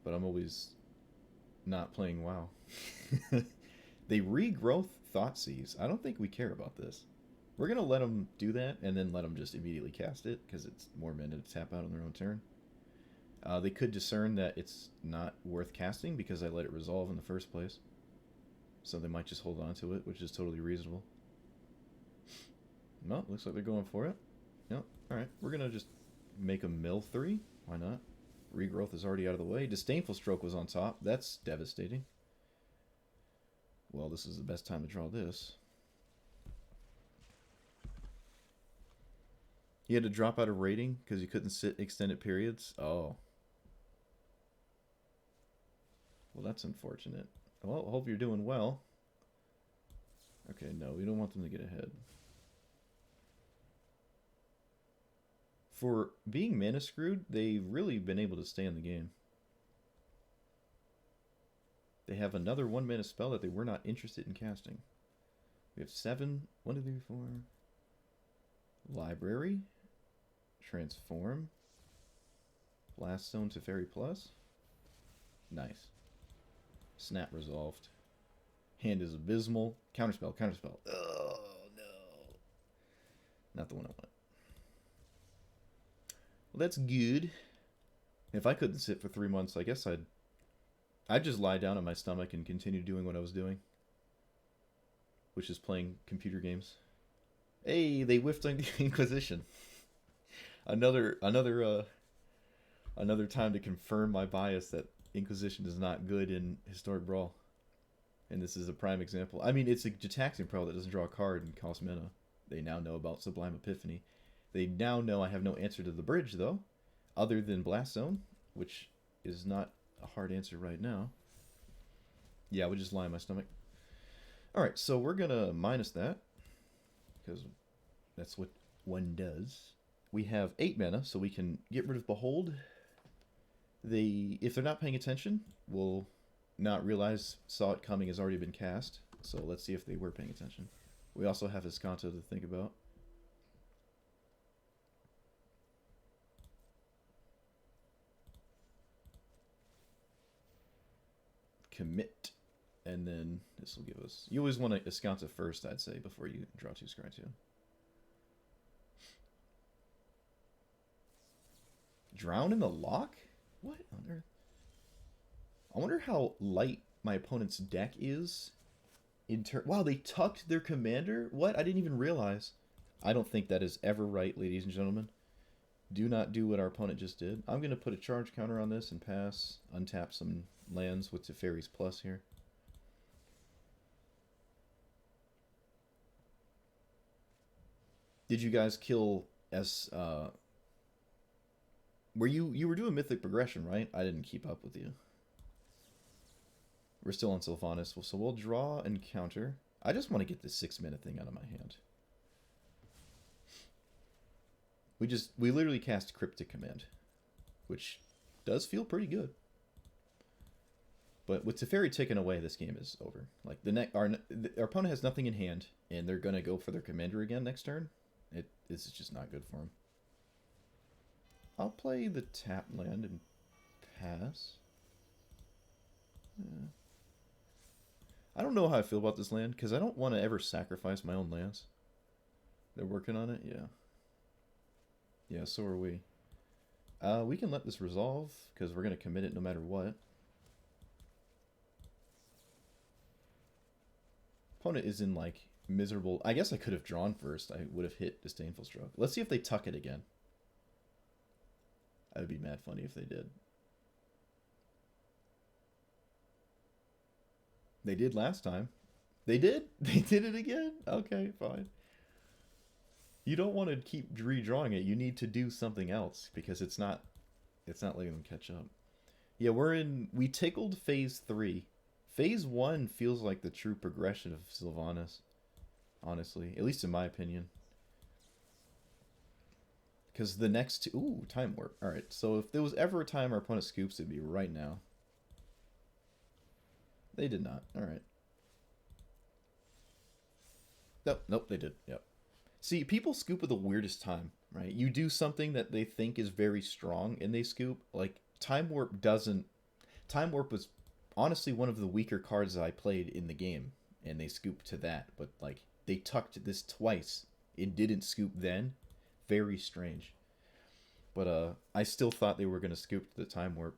But I'm always not playing WoW. They regrowth Thoughtseize. I don't think we care about this. We're going to let them do that and then let them just immediately cast it because it's more mana to tap out on their own turn. They could discern that it's not worth casting because I let it resolve in the first place. So they might just hold on to it, which is totally reasonable. No, looks like they're going for it. Yep, alright. We're going to just make a mill 3. Why not? Regrowth is already out of the way. Disdainful Stroke was on top. That's devastating. Well, this is the best time to draw this. He had to drop out of rating because he couldn't sit extended periods. Oh, well, that's unfortunate. Well, I hope you're doing well. Okay, no, we don't want them to get ahead. For being mana screwed, they've really been able to stay in the game. They have another 1 mana spell that they were not interested in casting. We have 7. 1, 2, 3, 4. Library. Transform. Blast Zone Teferi Plus. Nice. Snap resolved. Hand is abysmal. Counterspell, counterspell. Oh, no. Not the one I want. Well, that's good. If I couldn't sit for 3 months, I guess I'd just lie down on my stomach and continue doing what I was doing. Which is playing computer games. Hey, they whiffed on the Inquisition. Another time to confirm my bias that Inquisition is not good in Historic Brawl. And this is a prime example. I mean, it's a Jataxian Pro that doesn't draw a card and costs mana. They now know about Sublime Epiphany. They now know I have no answer to the bridge, though, other than Blast Zone, which is not a hard answer right now. Yeah, I would just lie on my stomach. Alright, so we're going to minus that, because that's what one does. We have 8 mana, so we can get rid of Behold. If they're not paying attention, we'll not realize Saw It Coming has already been cast. So let's see if they were paying attention. We also have Azcanta to think about. Commit. And then this will give us... You always want to Azcanta first, I'd say, before you draw 2 Scry 2. Drown in the Lock? What on earth? I wonder how light my opponent's deck is. Wow, they tucked their commander? What? I didn't even realize. I don't think that is ever right, ladies and gentlemen. Do not do what our opponent just did. I'm going to put a charge counter on this and pass. Untap some lands with Teferi's Plus here. Did you guys kill as... You were doing Mythic Progression, right? I didn't keep up with you. We're still on Sylvanas, so we'll draw and counter. I just want to get this 6 mana thing out of my hand. We literally cast Cryptic Command, which does feel pretty good. But with Teferi taken away, this game is over. Like our opponent has nothing in hand, and they're gonna go for their commander again next turn. This is just not good for them. I'll play the tap land and pass. Yeah. I don't know how I feel about this land, because I don't want to ever sacrifice my own lands. They're working on it? Yeah. Yeah, so are we. We can let this resolve, because we're going to commit it no matter what. Opponent is in, like, miserable... I guess I could have drawn first. I would have hit Disdainful Stroke. Let's see if they tuck it again. That would be mad funny if they did. They did last time. They did? They did it again? Okay, fine. You don't want to keep redrawing it. You need to do something else because it's not letting them catch up. Yeah, we tickled phase 3. Phase 1 feels like the true progression of Sylvanas, honestly, at least in my opinion. Because the next two... Ooh, Time Warp. Alright, so if there was ever a time our opponent scoops, it'd be right now. They did not. Alright. Nope, they did. Yep. See, people scoop at the weirdest time, right? You do something that they think is very strong, and they scoop. Like, Time Warp doesn't... Time Warp was honestly one of the weaker cards that I played in the game, and they scooped to that. But, like, they tucked this twice. It didn't scoop then. Very strange. But I still thought they were going to scoop to the Time Warp.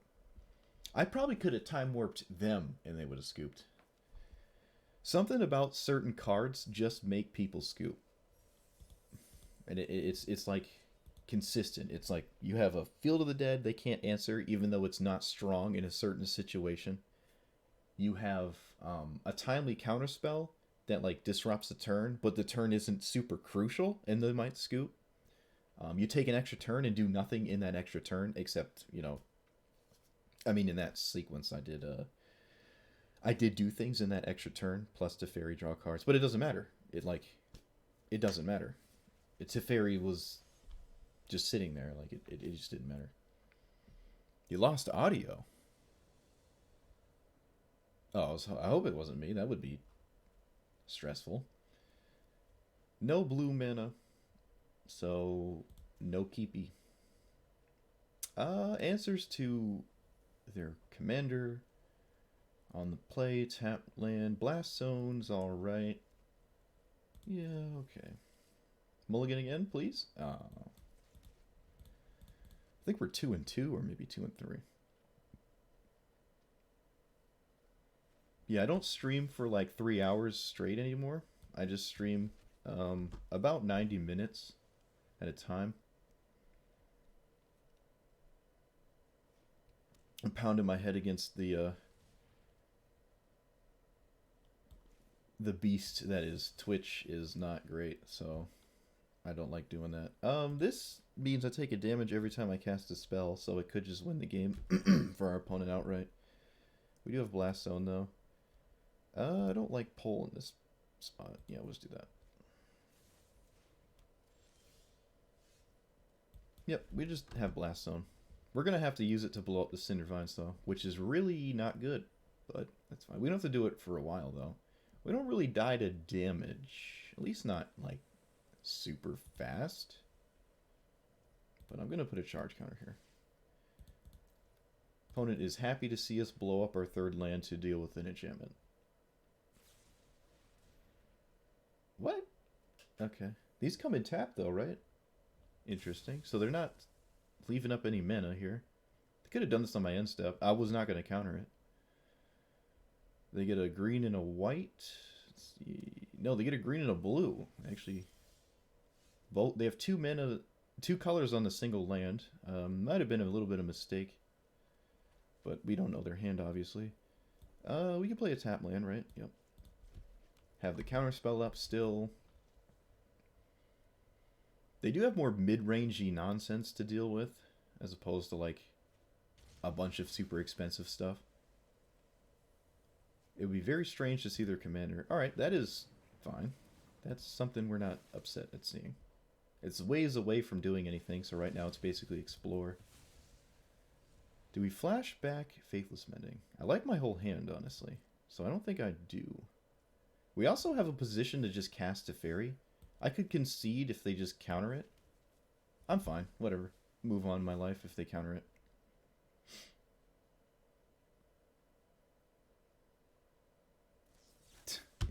I probably could have Time Warped them and they would have scooped. Something about certain cards just make people scoop. And it's like consistent. It's like you have a Field of the Dead they can't answer even though it's not strong in a certain situation. You have a timely counterspell that like disrupts the turn, but the turn isn't super crucial and they might scoop. You take an extra turn and do nothing in that extra turn except, you know, I mean, in that sequence, I did do things in that extra turn plus Teferi draw cards, but it doesn't matter. It doesn't matter. Teferi was just sitting there, like it just didn't matter. You lost audio. Oh, so I hope it wasn't me. That would be stressful. No blue mana, so no keepy. Answers to their commander on the play, tap land, blast zones, alright. Yeah, okay. Mulligan again, please? I think we're 2 and 2, or maybe 2 and 3. Yeah, I don't stream for like 3 hours straight anymore. I just stream about 90 minutes at a time. I'm pounding my head against the beast that is Twitch is not great, so I don't like doing that. This means I take a damage every time I cast a spell, so it could just win the game for our opponent outright. We do have Blast Zone, though. I don't like Pull in this spot. Yeah, let's do that. Yep, we just have Blast Zone. We're going to have to use it to blow up the Cinder Vines, though, which is really not good, but that's fine. We don't have to do it for a while, though. We don't really die to damage, at least not, like, super fast. But I'm going to put a charge counter here. Opponent is happy to see us blow up our third land to deal with an enchantment. What? Okay. These come in tap, though, right? Interesting. So they're not leaving up any mana here. They could have done this on my end step. I was not going to counter it. They get a green and a white. Let's see. No, they get a green and a blue. Actually, both. They have 2 mana, 2 colors on the single land. Might have been a little bit of a mistake, but we don't know their hand, obviously. We can play a tap land, right? Yep. Have the counter spell up still. They do have more mid-rangey nonsense to deal with, as opposed to like a bunch of super expensive stuff. It would be very strange to see their commander. Alright, that is fine. That's something we're not upset at seeing. It's ways away from doing anything, so right now it's basically explore. Do we flash back Faithless Mending? I like my whole hand, honestly, so I don't think I do. We also have a position to just cast Teferi. I could concede if they just counter it. I'm fine, whatever. Move on in my life if they counter it.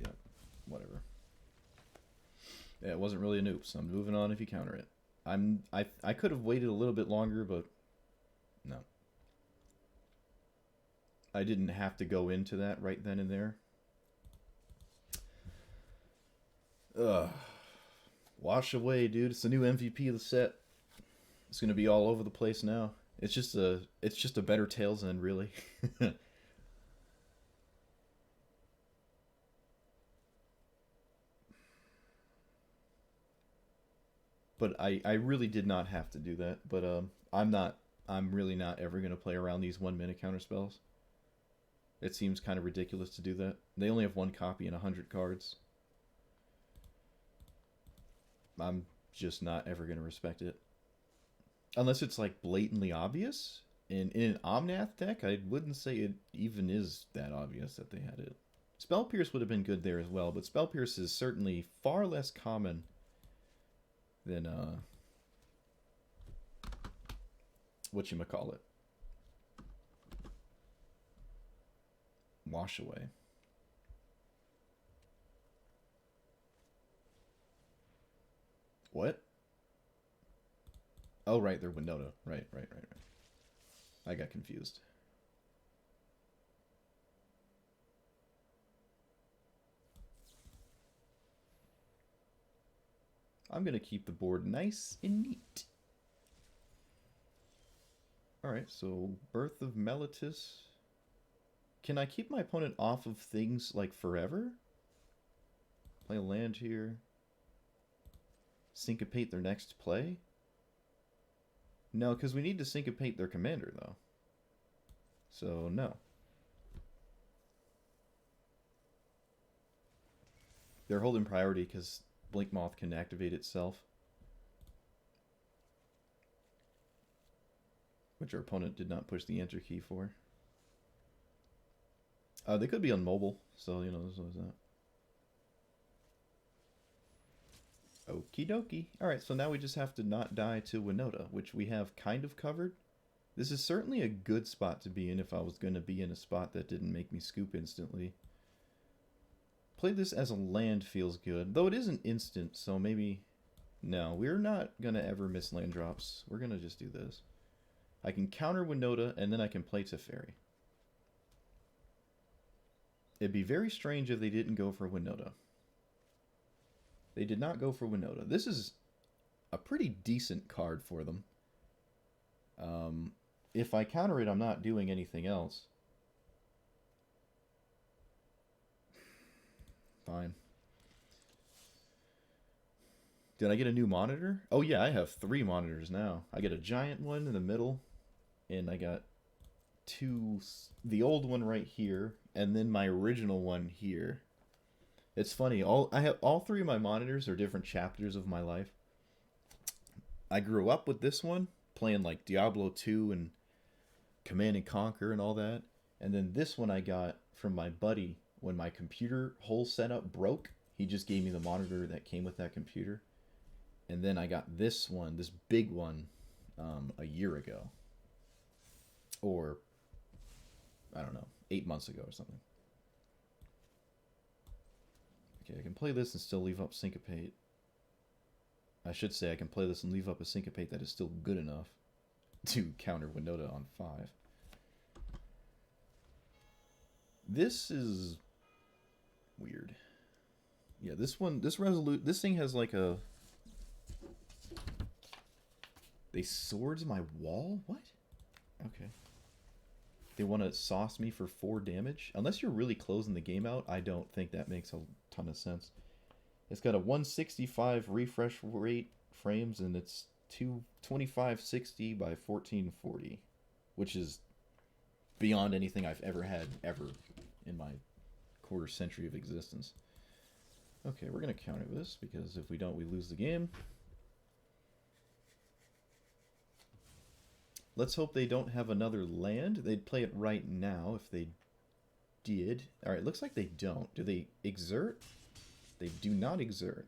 Yeah, whatever. Yeah, it wasn't really an oops. I'm moving on if you counter it. I could have waited a little bit longer, but no. I didn't have to go into that right then and there. Ugh. Wash away, dude. It's the new MVP of the set. It's gonna be all over the place now. It's just a better Tails End, really. But I really did not have to do that. But I'm really not ever gonna play around these 1 minute counter spells. It seems kind of ridiculous to do that. They only have 1 copy and 100 cards. I'm just not ever going to respect it. Unless it's like blatantly obvious. In an Omnath deck, I wouldn't say it even is that obvious that they had it. Spell Pierce would have been good there as well, but Spell Pierce is certainly far less common than whatchamacallit. Wash away. What? Oh, right, they're Winoda. Right. I got confused. I'm going to keep the board nice and neat. Alright, so Birth of Meletis. Can I keep my opponent off of things like forever? Play a land here. Syncopate their next play? No, because we need to syncopate their commander, though. So, no. They're holding priority because Blinkmoth can activate itself. Which our opponent did not push the enter key for. They could be on mobile, so, you know, there's always that. Okie dokie. Alright, so now we just have to not die to Winoda, which we have kind of covered. This is certainly a good spot to be in if I was going to be in a spot that didn't make me scoop instantly. Play this as a land feels good, though it is an instant, so maybe... No, we're not going to ever miss land drops. We're going to just do this. I can counter Winoda, and then I can play Teferi. It'd be very strange if they didn't go for Winoda. They did not go for Winoda. This is a pretty decent card for them. If I counter it, I'm not doing anything else. Fine. Did I get a new monitor? Oh yeah, I have 3 monitors now. I get a giant one in the middle, and I got 2, the old one right here, and then my original one here. It's funny, I have all 3 of my monitors are different chapters of my life. I grew up with this one, playing like Diablo 2 and Command and Conquer and all that. And then this one I got from my buddy when my computer whole setup broke. He just gave me the monitor that came with that computer. And then I got this one, this big one, a year ago. Or, I don't know, 8 months ago or something. Okay, I can play this and still leave up Syncopate. I should say I can play this and leave up a Syncopate that is still good enough to counter Winoda on 5. This is weird. Yeah, this one, this thing has like a... They swords my wall? What? Okay. They want to sauce me for 4 damage? Unless you're really closing the game out, I don't think that makes a ton of sense. It's got a 165 refresh rate frames, and it's 2560 by 1440, which is beyond anything I've ever had ever in my quarter century of existence. Okay, we're going to counter this, because if we don't, we lose the game. Let's hope they don't have another land. They'd play it right now if they did. Alright, looks like they don't. Do they exert? They do not exert.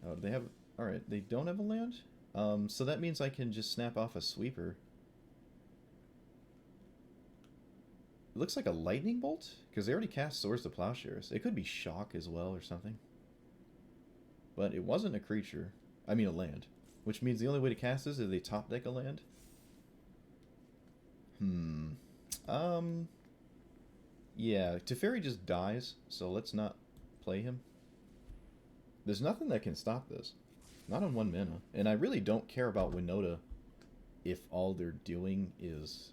Oh, do they have... Alright, they don't have a land? So that means I can just snap off a sweeper. It looks like a lightning bolt? Because they already cast Swords to Plowshares. It could be Shock as well or something. But it wasn't a creature. I mean a land. Which means the only way to cast this is they top deck a land. Yeah, Teferi just dies, so let's not play him. There's nothing that can stop this. Not on 1 mana. And I really don't care about Winoda if all they're doing is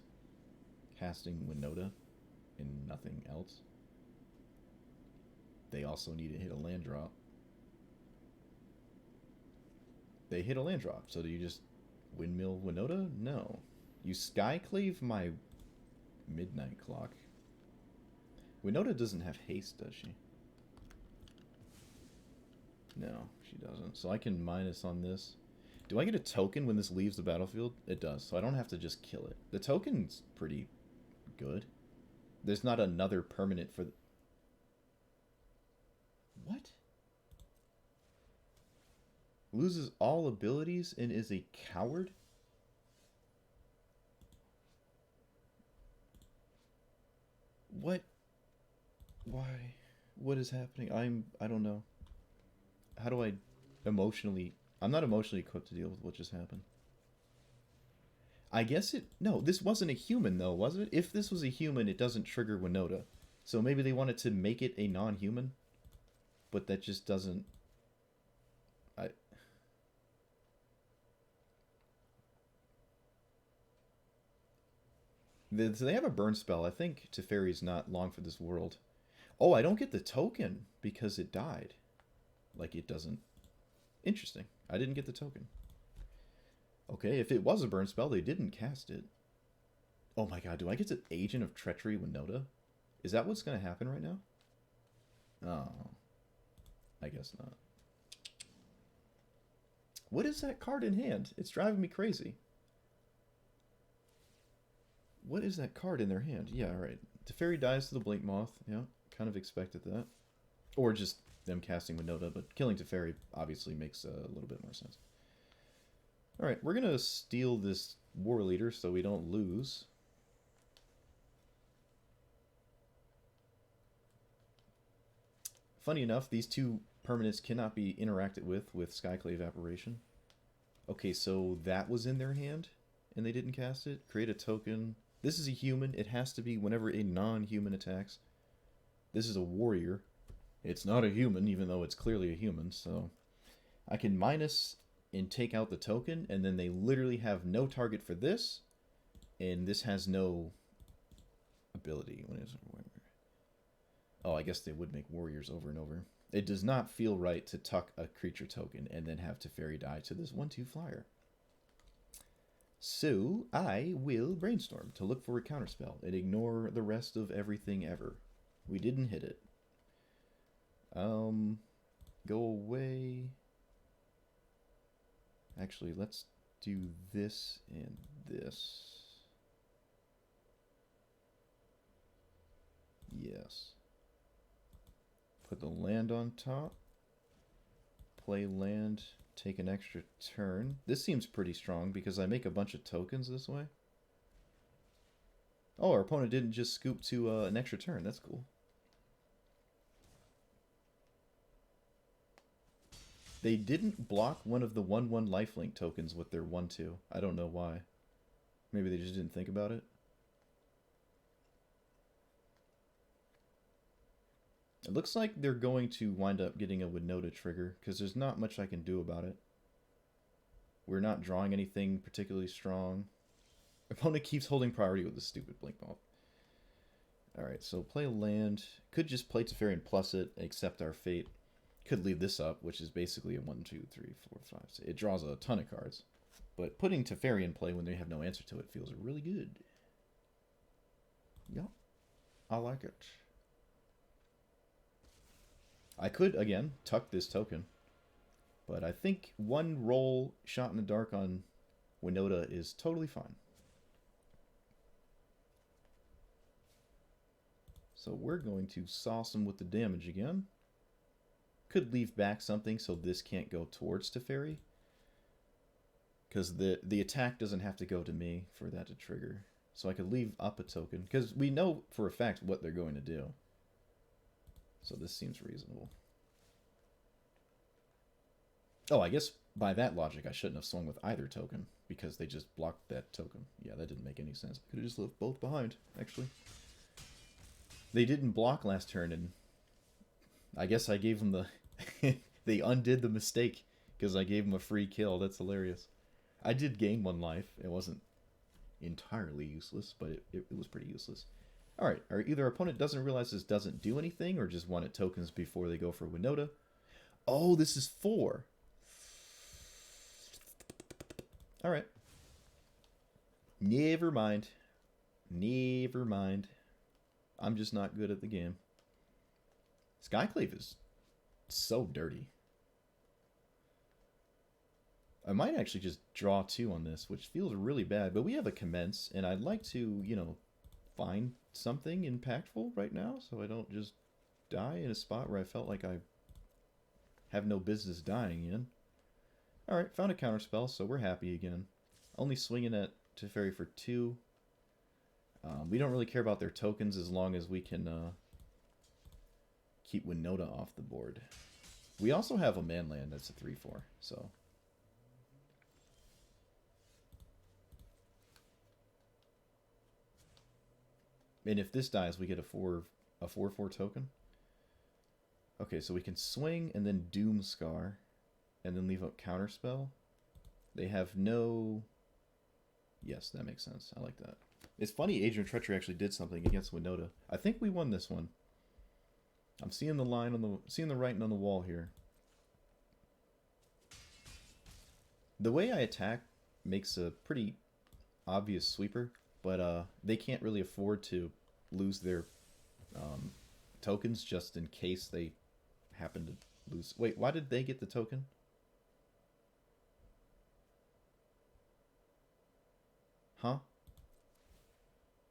casting Winoda and nothing else. They also need to hit a land drop. They hit a land drop, so do you just windmill Winoda? No. You Skyclave my Midnight Clock. Winoda doesn't have haste, does she? No, she doesn't. So I can minus on this. Do I get a token when this leaves the battlefield? It does, so I don't have to just kill it. The token's pretty good. There's not another permanent for the... What? Loses all abilities and is a coward? What? Why? What is happening? I don't know. How do I emotionally... I'm not emotionally equipped to deal with what just happened. I guess it... No, this wasn't a human though, was it? If this was a human, it doesn't trigger Winoda. So maybe they wanted to make it a non-human? But that just doesn't... So they have a burn spell. I think Teferi's not long for this world. Oh, I don't get the token because it died. Like, it doesn't... Interesting. I didn't get the token. Okay, if it was a burn spell, they didn't cast it. Oh my god, do I get to Agent of Treachery Winoda? Is that what's going to happen right now? Oh, I guess not. What is that card in hand? It's driving me crazy. What is that card in their hand? Yeah, alright. Teferi dies to the Blink Moth. Yeah, kind of expected that. Or just them casting Winoda, but killing Teferi obviously makes a little bit more sense. Alright, we're going to steal this War Leader so we don't lose. Funny enough, these two permanents cannot be interacted with Skyclave Apparition. Okay, so that was in their hand, and they didn't cast it. Create a token. This is a human. It has to be whenever a non-human attacks. This is a warrior. It's not a human, even though it's clearly a human, so... I can minus and take out the token, and then they literally have no target for this, and this has no ability. When is it? Oh, I guess they would make warriors over and over. It does not feel right to tuck a creature token and then have Teferi die to this 1/2 flyer. So, I will brainstorm to look for a counterspell and ignore the rest of everything ever. We didn't hit it. Go away. Actually, let's do this and this. Yes. Put the land on top. Play land. Take an extra turn. This seems pretty strong because I make a bunch of tokens this way. Oh, our opponent didn't just scoop to an extra turn. That's cool. They didn't block one of the 1/1 lifelink tokens with their 1/2. I don't know why. Maybe they just didn't think about it. It looks like they're going to wind up getting a Winoda trigger, because there's not much I can do about it. We're not drawing anything particularly strong. Opponent keeps holding priority with this stupid Blink Moth. Alright, so play a land. Could just play Teferi and plus it, accept our fate. Could leave this up, which is basically a 1, 2, 3, 4, 5, 6. It draws a ton of cards. But putting Teferi in play when they have no answer to it feels really good. Yep. I like it. I could, again, tuck this token. But I think one roll shot in the dark on Winoda is totally fine. So we're going to sauce him with the damage again. Could leave back something so this can't go towards Teferi. Because the attack doesn't have to go to me for that to trigger. So I could leave up a token. Because we know for a fact what they're going to do. So this seems reasonable. Oh, I guess by that logic I shouldn't have swung with either token. Because they just blocked that token. Yeah, that didn't make any sense. I could have just left both behind, actually. They didn't block last turn, and I guess I gave them the... they undid the mistake because I gave them a free kill. That's hilarious. I did gain 1 life. It wasn't entirely useless, but it was pretty useless. Alright, either our opponent doesn't realize this doesn't do anything or just wanted tokens before they go for Winoda. Oh, this is 4. Alright. Never mind. Never mind. I'm just not good at the game. Skyclave is so dirty. I might actually just draw 2 on this, which feels really bad. But we have a commence, and I'd like to, you know, find something impactful right now so I don't just die in a spot where I felt like I have no business dying in. Alright, found a counterspell, so we're happy again. Only swinging at Teferi for 2. We don't really care about their tokens as long as we can keep Winoda off the board. We also have a manland that's a 3/4, so... And if this dies, we get a 4/4 token. Okay, so we can swing and then Doom Scar, and then leave up Counterspell. They have no... Yes, that makes sense. I like that. It's funny Agent of Treachery actually did something against Winoda. I think we won this one. I'm seeing the line on seeing the writing on the wall here. The way I attack makes a pretty obvious sweeper, but they can't really afford to lose their um, tokens just in case they happen to lose. Wait, why did they get the token? Huh?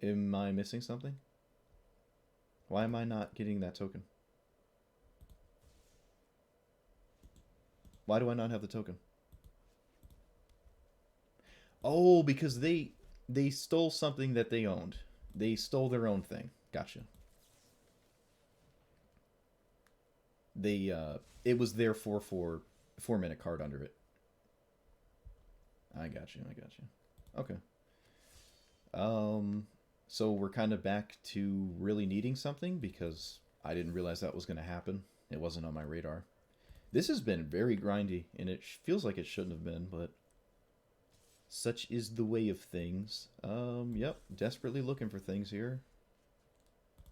Am I missing something? Why am I not getting that token? Why do I not have the token? Oh, because they stole something that they owned. They stole their own thing. Gotcha. They it was their 4/4 minute card under it. I got you. I got you. Okay. So we're kind of back to really needing something because I didn't realize that was going to happen. It wasn't on my radar. This has been very grindy, and it feels like it shouldn't have been, but such is the way of things. Yep, desperately looking for things here.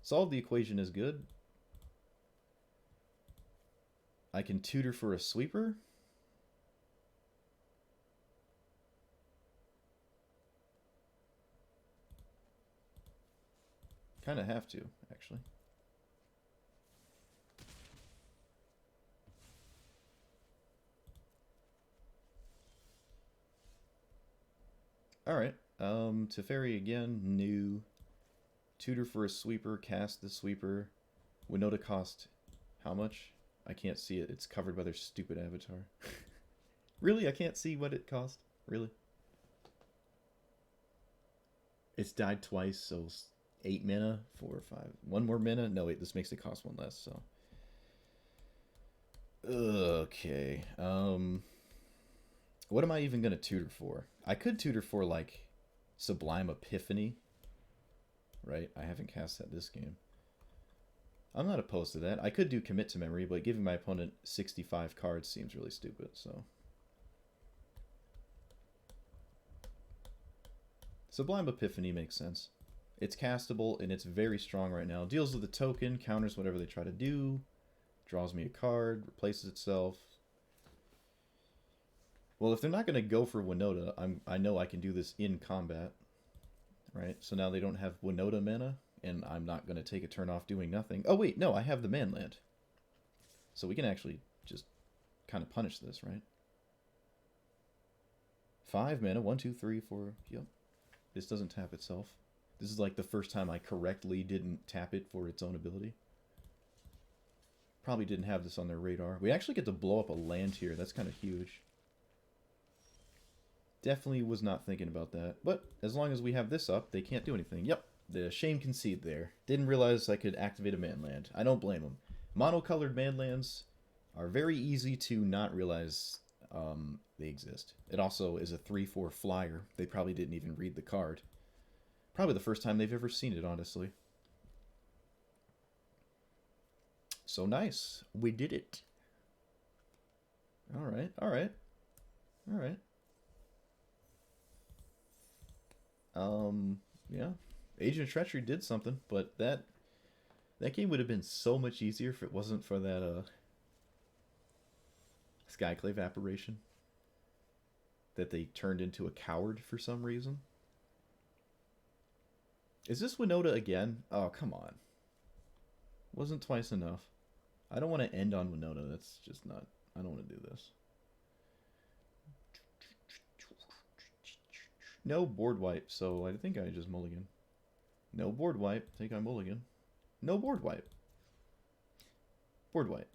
Solve the equation is good. I can tutor for a sweeper. Kind of have to, actually. Alright, Teferi again, new. Tutor for a sweeper, cast the sweeper. Winoda cost how much? I can't see it. It's covered by their stupid avatar. Really? I can't see what it cost? Really? It's died twice, so 8 mana, 4 or 5. 1 more mana? No, wait, this makes it cost 1 less, so. Okay. What am I even going to tutor for? I could tutor for, like, Sublime Epiphany. Right? I haven't cast that this game. I'm not opposed to that. I could do Commit to Memory, but giving my opponent 65 cards seems really stupid, so. Sublime Epiphany makes sense. It's castable, and it's very strong right now. Deals with a token, counters whatever they try to do, draws me a card, replaces itself. Well, if they're not going to go for Winoda, I know I can do this in combat. Right? So now they don't have Winoda mana, and I'm not going to take a turn off doing nothing. Oh, wait, no, I have the Manland. So we can actually just kind of punish this, right? 5 mana, 1, 2, 3, 4, yep. This doesn't tap itself. This is like the first time I correctly didn't tap it for its own ability. Probably didn't have this on their radar. We actually get to blow up a land here. That's kind of huge. Definitely was not thinking about that. But as long as we have this up, they can't do anything. Yep, the shame concede there. Didn't realize I could activate a manland. I don't blame them. Monocolored manlands are very easy to not realize they exist. It also is a 3/4 flyer. They probably didn't even read the card. Probably the first time they've ever seen it, honestly. So nice. We did it. Alright, alright. Alright. Yeah. Agent of Treachery did something, but that game would have been so much easier if it wasn't for that, Skyclave apparition. That they turned into a coward for some reason. Is this Winoda again? Oh, come on. Wasn't twice enough. I don't want to end on Winoda. That's just not... I don't want to do this. No board wipe, so I think I just mulligan. No board wipe. I think I mulligan. No board wipe. Board wipe.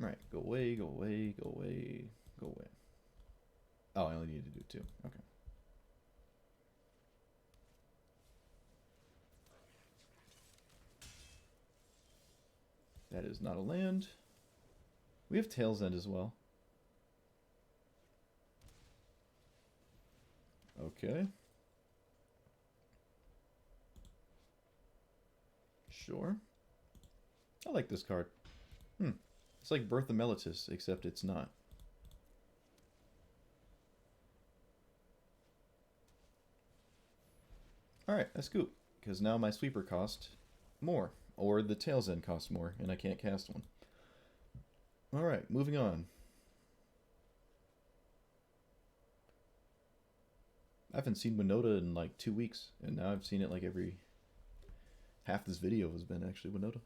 Alright, go away, go away, go away, go away. Oh, I only need to do 2. Okay. That is not a land. We have Tail's End as well. Okay. Sure. I like this card. It's like Birth of Meletis, except it's not. Alright, I scoop. Because now my sweeper cost more. Or the Tail's End costs more, and I can't cast one. Alright, moving on. I haven't seen Winoda in like 2 weeks, and now I've seen it like every half this video has been actually Winoda.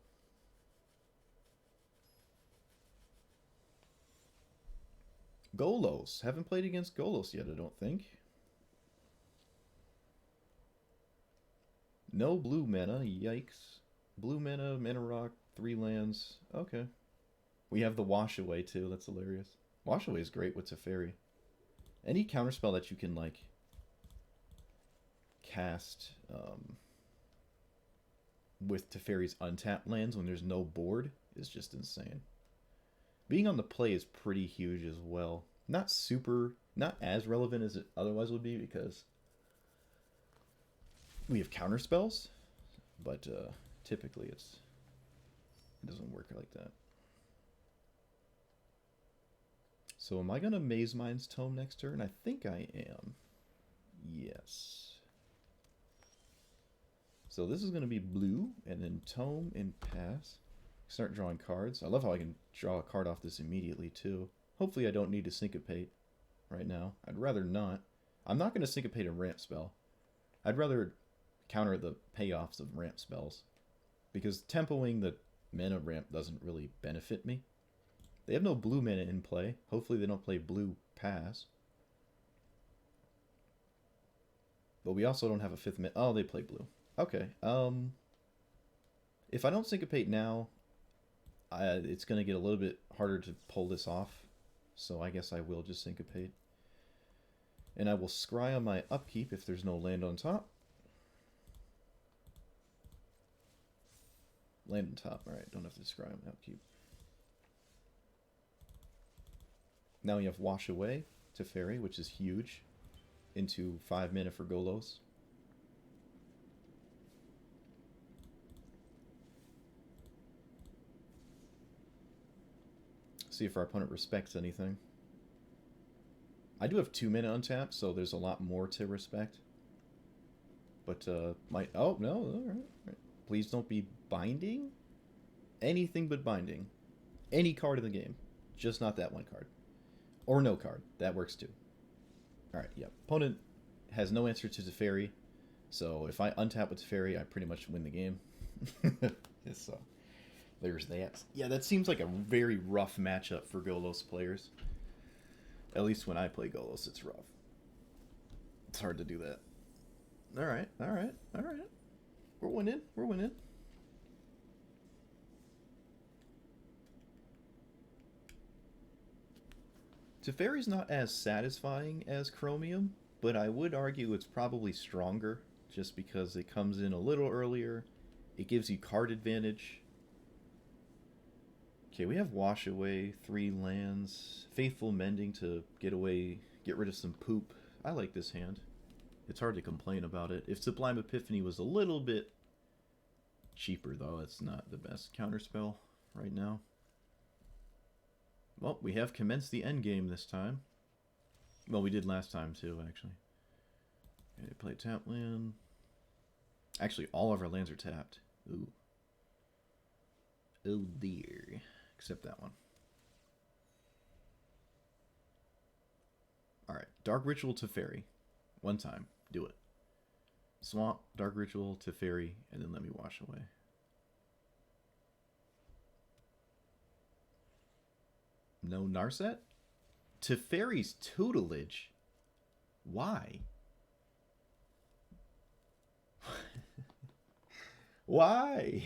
Golos. Haven't played against Golos yet, I don't think. No blue mana. Yikes. Blue mana, mana rock, 3 lands. Okay. We have the Wash Away too. That's hilarious. Wash Away is great with Teferi. Any counterspell that you can like cast with Teferi's untapped lands when there's no board is just insane. Being on the play is pretty huge as well. Not as relevant as it otherwise would be because we have counterspells, but typically it doesn't work like that. So am I going to Maze Mind's Tome next turn? I think I am. Yes. So this is going to be blue, and then Tome and pass. Start drawing cards. I love how I can draw a card off this immediately, too. Hopefully I don't need to Syncopate right now. I'd rather not. I'm not going to Syncopate a ramp spell. I'd rather counter the payoffs of ramp spells. Because tempoing the mana ramp doesn't really benefit me. They have no blue mana in play. Hopefully they don't play blue pass. But we also don't have a 5th mana. Oh, they play blue. Okay. If I don't Syncopate now, it's going to get a little bit harder to pull this off. So I guess I will just Syncopate. And I will scry on my upkeep if there's no land on top. Land on top. Alright, don't have to scry on my upkeep. Now we have Wash Away, Teferi, which is huge, into 5 mana for Golos. See if our opponent respects anything. I do have 2 mana untapped, so there's a lot more to respect. But, oh, no, alright. Please don't be binding? Anything but binding. Any card in the game. Just not that one card. Or no card. That works too. Alright, yeah. Opponent has no answer to Teferi, so if I untap with Teferi, I pretty much win the game. So, there's that. Yeah, that seems like a very rough matchup for Golos players. At least when I play Golos, it's rough. It's hard to do that. Alright. We're winning. Teferi's not as satisfying as Chromium, but I would argue it's probably stronger just because it comes in a little earlier. It gives you card advantage. Okay, we have Wash Away, 3 lands, Faithful Mending to get rid of some poop. I like this hand. It's hard to complain about it. If Sublime Epiphany was a little bit cheaper, though, it's not the best counterspell right now. Well, we have commenced the endgame this time. Well, we did last time, too, actually. Okay, play tap land. Actually, all of our lands are tapped. Ooh. Oh, dear. Except that one. Alright, Dark Ritual Teferi. One time. Do it. Swamp, Dark Ritual, Teferi, and then let me Wash Away. No Narset? Teferi's tutelage? Why? Why?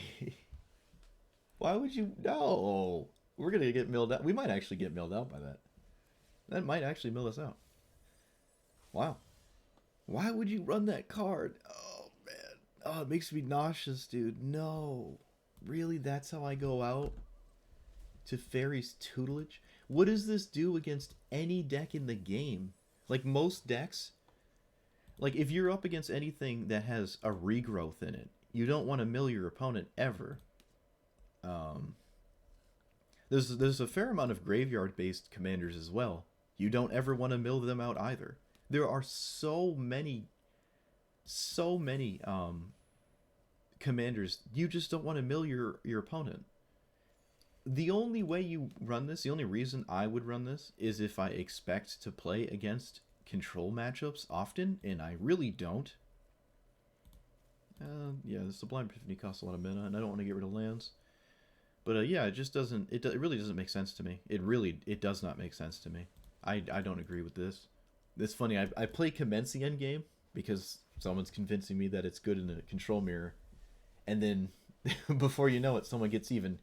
Why would you... No! We're going to get milled out. We might actually get milled out by that. That might actually mill us out. Wow. Why would you run that card? Oh, man. Oh, it makes me nauseous, dude. No. Really? That's how I go out? Teferi's tutelage? What does this do against any deck in the game? Like, most decks... Like, if you're up against anything that has a regrowth in it, you don't want to mill your opponent ever. There's a fair amount of graveyard-based commanders as well. You don't ever want to mill them out either. There are so many commanders, you just don't want to mill your opponent. The only way you run this, the only reason I would run this, is if I expect to play against control matchups often, and I really don't. Yeah, the Sublime Epiphany costs a lot of mana, and I don't want to get rid of lands. But yeah, it just doesn't. It really doesn't make sense to me. It does not make sense to me. I don't agree with this. It's funny. I play Commence the Endgame because someone's convincing me that it's good in a control mirror, and then before you know it, someone gets even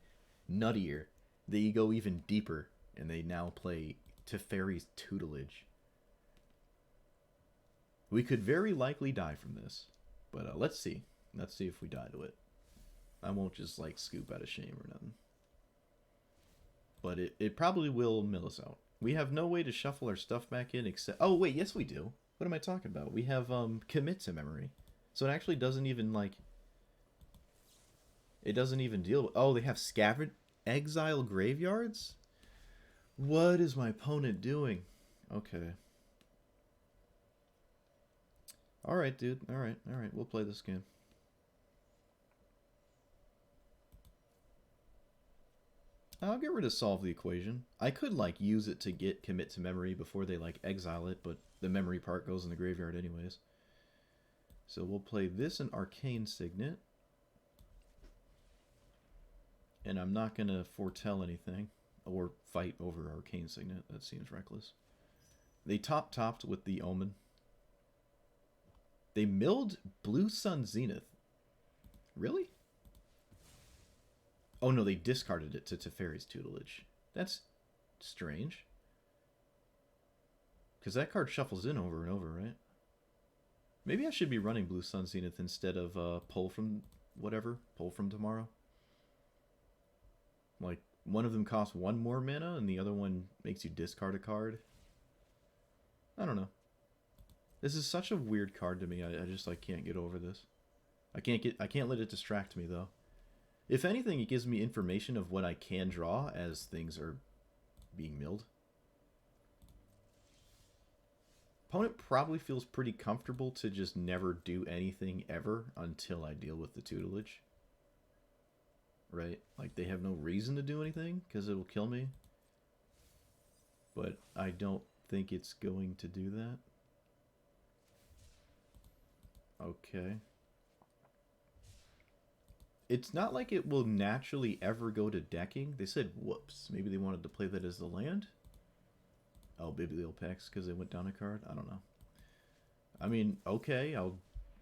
nuttier. They go even deeper, and they now play Teferi's Tutelage. We could very likely die from this, but let's see. Let's see if we die to it. I won't just like scoop out of shame or nothing. But it probably will mill us out. We have no way to shuffle our stuff back in except... Oh, wait, yes we do. What am I talking about? We have commit to memory. So it actually doesn't even like... It doesn't even deal with... Oh, they have scavenge exile graveyards? What is my opponent doing? Okay. Alright, dude. Alright. We'll play this game. I'll get rid of solve the equation. I could like use it to get commit to memory before they like exile it, but the memory part goes in the graveyard anyways. So we'll play this in Arcane Signet. And I'm not going to foretell anything or fight over Arcane Signet. That seems reckless. They topped with the Omen. They milled Blue Sun Zenith. Really? Oh no, they discarded it to Teferi's Tutelage. That's strange. Because that card shuffles in over and over, right? Maybe I should be running Blue Sun Zenith instead of Pull from whatever. Pull from Tomorrow. Like, one of them costs one more mana and the other one makes you discard a card. I don't know. This is such a weird card to me. I just like can't get over this. I can't let it distract me though. If anything, it gives me information of what I can draw as things are being milled. Opponent probably feels pretty comfortable to just never do anything ever until I deal with the tutelage. Right? Like, they have no reason to do anything because it'll kill me. But I don't think it's going to do that. Okay. It's not like it will naturally ever go to decking. They said, whoops. Maybe they wanted to play that as the land? Oh, Bibliopex because they went down a card? I don't know. I mean, okay, I'll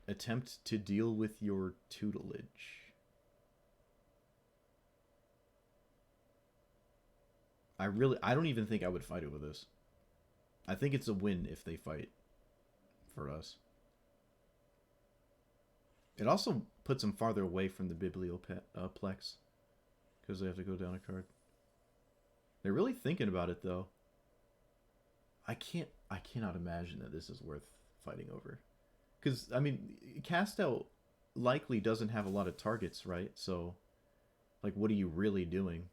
attempt to deal with your tutelage. I don't even think I would fight over this. I think it's a win if they fight for us. It also puts them farther away from the Biblioplex because they have to go down a card. They're really thinking about it though. I cannot imagine that this is worth fighting over. Because, I mean, Cast Out likely doesn't have a lot of targets, right? So, like, what are you really doing?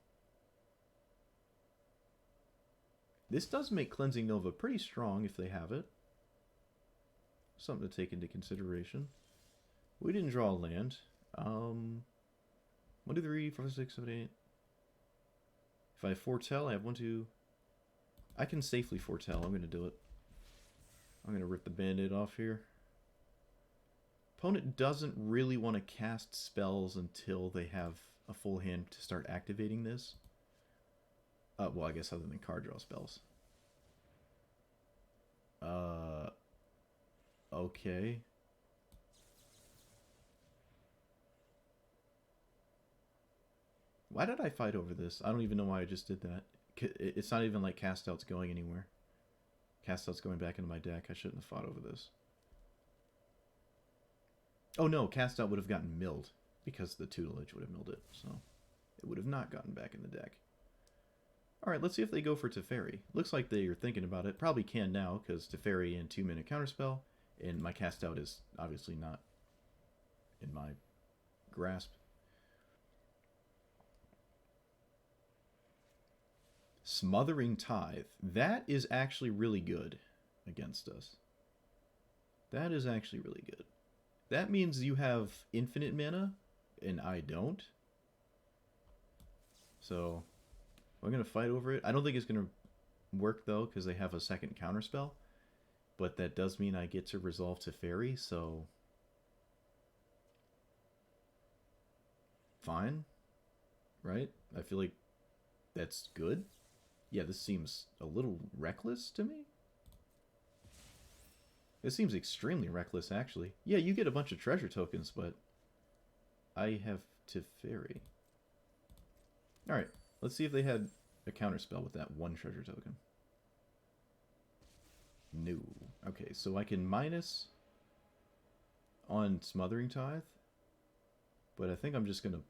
This does make Cleansing Nova pretty strong if they have it. Something to take into consideration. We didn't draw a land. 1, 2, 3, 4, 5, 6, 7, 8. If I foretell, I have 1, 2. I can safely foretell. I'm going to do it. I'm going to rip the band-aid off here. Opponent doesn't really want to cast spells until they have a full hand to start activating this. Well, I guess other than card draw spells. Okay. Why did I fight over this? I don't even know why I just did that. It's not even like Cast Out's going anywhere. Cast Out's going back into my deck. I shouldn't have fought over this. Oh no, Cast Out would have gotten milled because the tutelage would have milled it. So it would have not gotten back in the deck. Alright, let's see if they go for Teferi. Looks like they are thinking about it. Probably can now because Teferi and 2-minute counterspell. And my Cast Out is obviously not in my grasp. Smothering Tithe. That is actually really good against us. That is actually really good. That means you have infinite mana, and I don't. So, I'm going to fight over it. I don't think it's going to work, though, because they have a second counterspell. but that does mean I get to resolve Teferi, so fine, right? I feel like that's good. Yeah, this seems a little reckless to me. This seems extremely reckless, actually. Yeah, you get a bunch of treasure tokens, but I have Teferi. Alright, let's see if they had a counterspell with that one treasure token. No. Okay, so I can minus on Smothering Tithe, but I think I'm just going to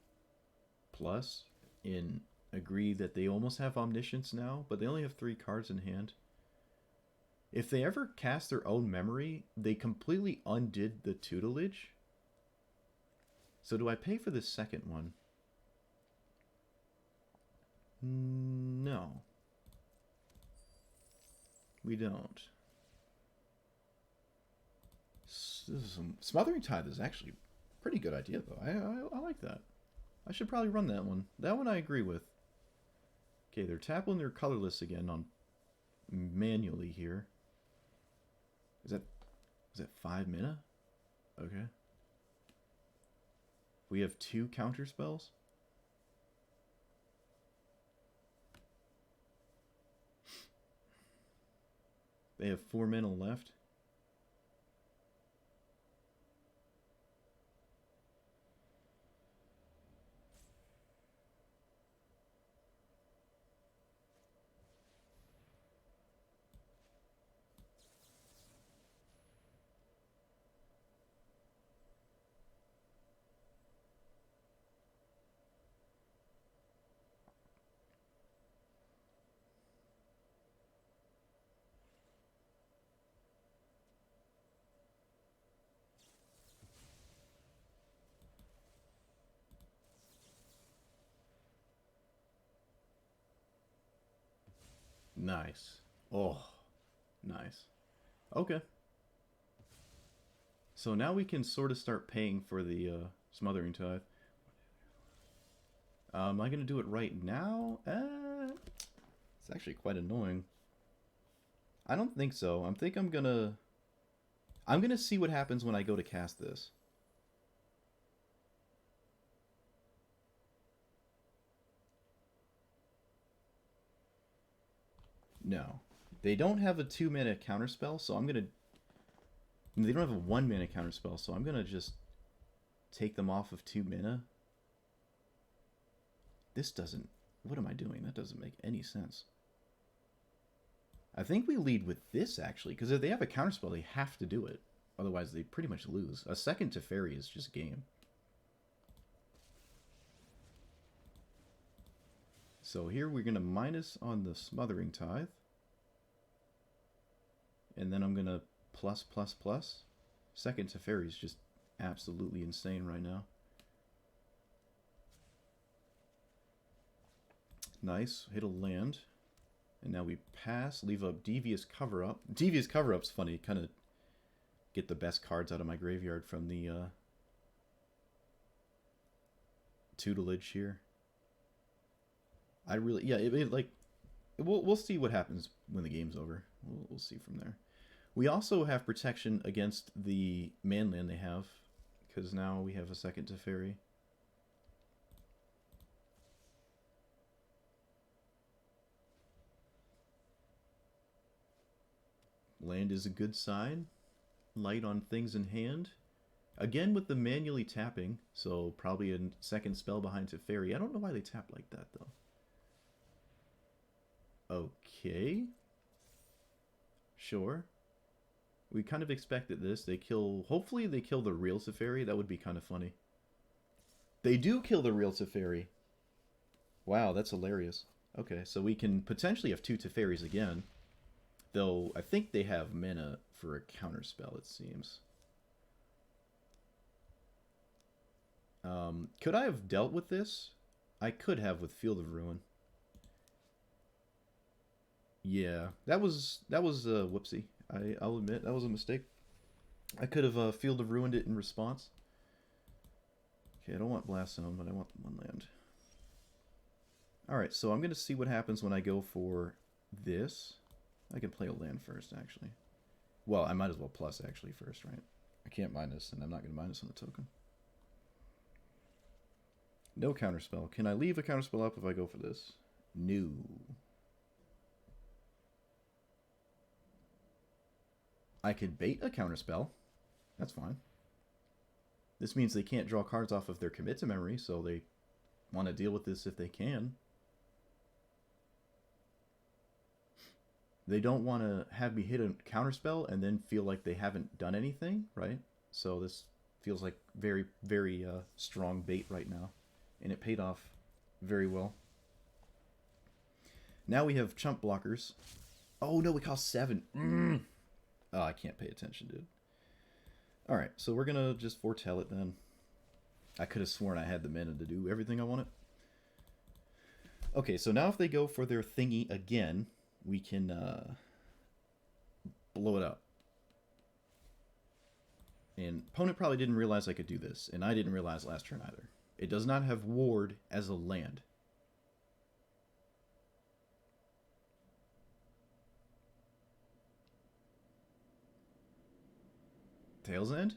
plus in agree that they almost have Omniscience now, but they only have 3 cards in hand. If they ever cast their own memory, they completely undid the tutelage. So do I pay for the second one? No. We don't. Smothering Tithe is actually a pretty good idea, though. I like that. I should probably run that one. That one I agree with. Okay, they're tapping their colorless again on manually here. Is that 5 mana? Okay. We have 2 counter spells. They have 4 mana left. Nice. Oh, nice. Okay. So now we can sort of start paying for the Smothering Tithe. Am I going to do it right now? It's actually quite annoying. I don't think so. I'm gonna see what happens when I go to cast this. No. They don't have a 2 mana counterspell, so I'm gonna... They don't have a 1 mana counterspell, so I'm gonna just take them off of 2 mana. This doesn't... What am I doing? That doesn't make any sense. I think we lead with this, actually, because if they have a counterspell, they have to do it. Otherwise, they pretty much lose. A second Teferi is just game. So here we're going to minus on the Smothering Tithe. And then I'm going to plus, plus, plus. Second Teferi is just absolutely insane right now. Nice. Hit a land. And now we pass, leave a Devious Cover-Up. Devious Cover-Up's funny. Kind of get the best cards out of my graveyard from the tutelage here. I really... Yeah, we'll see what happens when the game's over. We'll see from there. We also have protection against the manland they have, because now we have a second Teferi. Land is a good sign. Light on things in hand. Again with the manually tapping, so probably a second spell behind Teferi. I don't know why they tap like that, though. Okay. Sure. We kind of expected this. They kill... Hopefully they kill the real Teferi. That would be kind of funny. They do kill the real Teferi. Wow, that's hilarious. Okay, so we can potentially have 2 Teferis again. Though, I think they have mana for a counterspell, it seems. Could I have dealt with this? I could have with Field of Ruin. Yeah, that was a whoopsie. I'll admit, that was a mistake. I could have Field of Ruined it in response. Okay, I don't want Blast Zone, but I want one land. Alright, so I'm going to see what happens when I go for this. I can play a land first, actually. Well, I might as well plus actually first, right? I can't minus, and I'm not going to minus on the token. No counterspell. Can I leave a counterspell up if I go for this? No. I could bait a counterspell. That's fine. This means they can't draw cards off of their commit to memory, so they want to deal with this if they can. They don't want to have me hit a counterspell and then feel like they haven't done anything, right? So this feels like very, very strong bait right now. And it paid off very well. Now we have chump blockers. Oh no, we cost 7. Oh, I can't pay attention, dude. Alright, so we're going to just foretell it then. I could have sworn I had the mana to do everything I wanted. Okay, so now if they go for their thingy again, we can blow it up. And opponent probably didn't realize I could do this, and I didn't realize last turn either. It does not have ward as a land. Tail's End?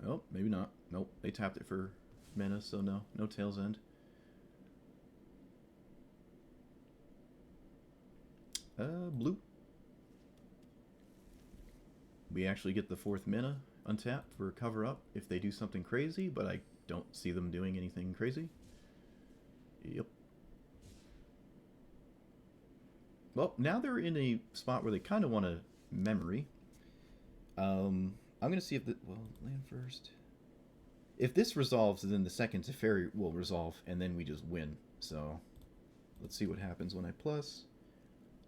Oh, maybe not. Nope, they tapped it for mana, so no. No Tail's End. Blue. We actually get the 4th mana untapped for cover up if they do something crazy, but I don't see them doing anything crazy. Yep. Well, now they're in a spot where they kind of want a memory. I'm going to see if the... Well, land first. If this resolves, then the second Teferi will resolve, and then we just win. So, let's see what happens when I plus.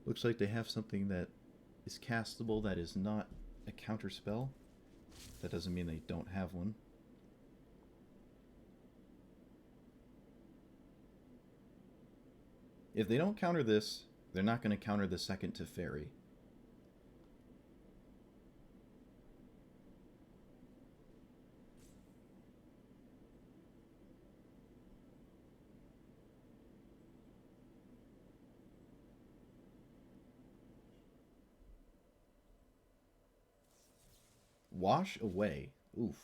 Looks like they have something that is castable that is not a counter spell. That doesn't mean they don't have one. If they don't counter this, they're not going to counter the second Teferi. Wash Away. Oof.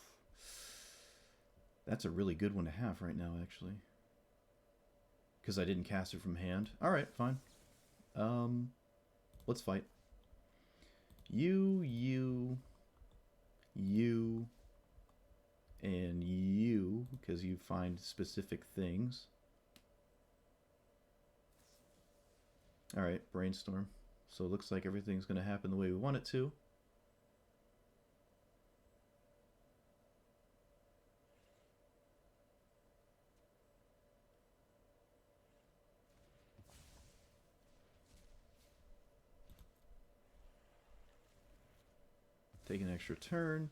That's a really good one to have right now, actually. Because I didn't cast it from hand. Alright, fine. Let's fight. You, and you, because you find specific things. Alright, Brainstorm. So it looks like everything's going to happen the way we want it to. Take an extra turn.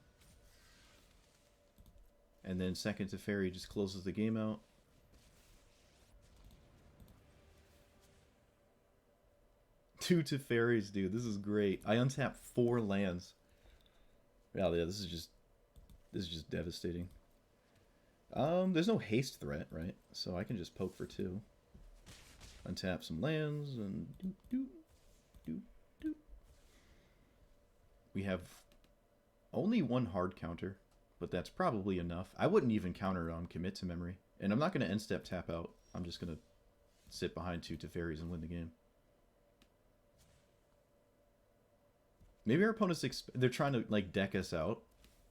And then second Teferi just closes the game out. Two Teferis, dude. This is great. I untap 4 lands. Yeah, this is just devastating. There's no haste threat, right? So I can just poke for 2. Untap some lands and doop. We have only 1 hard counter, but that's probably enough. I wouldn't even counter on commit to memory. And I'm not going to end step tap out. I'm just going to sit behind 2 Teferis and win the game. Maybe our opponents, they're trying to like deck us out.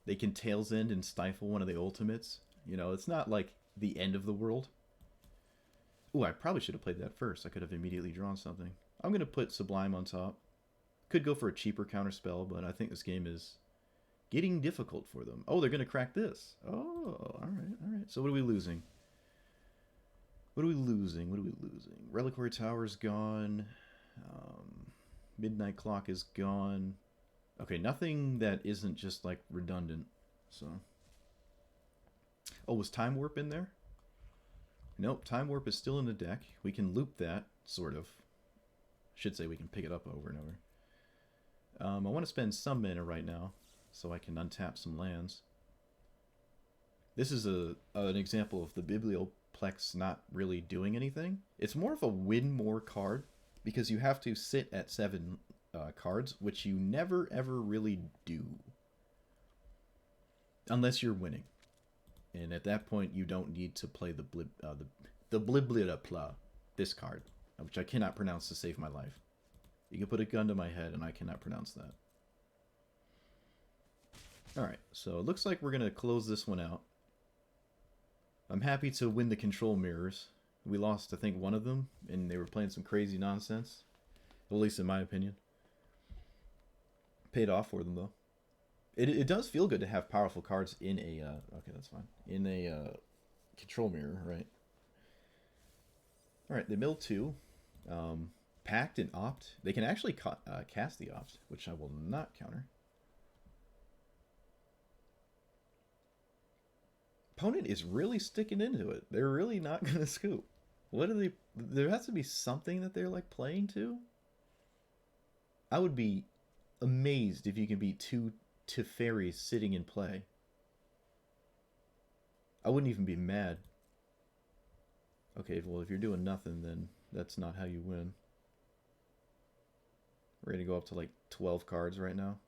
They can Tail's End and stifle one of the ultimates. You know, it's not like the end of the world. Ooh, I probably should have played that first. I could have immediately drawn something. I'm going to put Sublime on top. Could go for a cheaper counterspell, but I think this game is getting difficult for them. Oh, they're going to crack this. Oh, all right. So what are we losing? Reliquary Tower's gone. Midnight Clock is gone. Okay, nothing that isn't just like redundant. So, oh, was Time Warp in there? Nope, Time Warp is still in the deck. We can loop that, sort of. Should say we can pick it up over and over. I want to spend some mana right now, so I can untap some lands. This is an example of the Biblioplex not really doing anything. It's more of a win more card, because you have to sit at 7 cards, which you never ever really do. Unless you're winning. And at that point, you don't need to play the Bliblidapla, this card, which I cannot pronounce to save my life. You can put a gun to my head, and I cannot pronounce that. Alright, so it looks like we're going to close this one out. I'm happy to win the control mirrors. We lost, I think, one of them, and they were playing some crazy nonsense. At least in my opinion. Paid off for them, though. It does feel good to have powerful cards in a... okay, that's fine. In a control mirror, right? Alright, they mill 2. Pact and Opt. They can actually cast the Opt, which I will not counter. Opponent is really sticking into it. They're really not going to scoop. What are they... There has to be something that they're, like, playing to? I would be amazed if you can beat 2 Teferi sitting in play. I wouldn't even be mad. Okay, well, if you're doing nothing, then that's not how you win. We're going to go up to, like, 12 cards right now.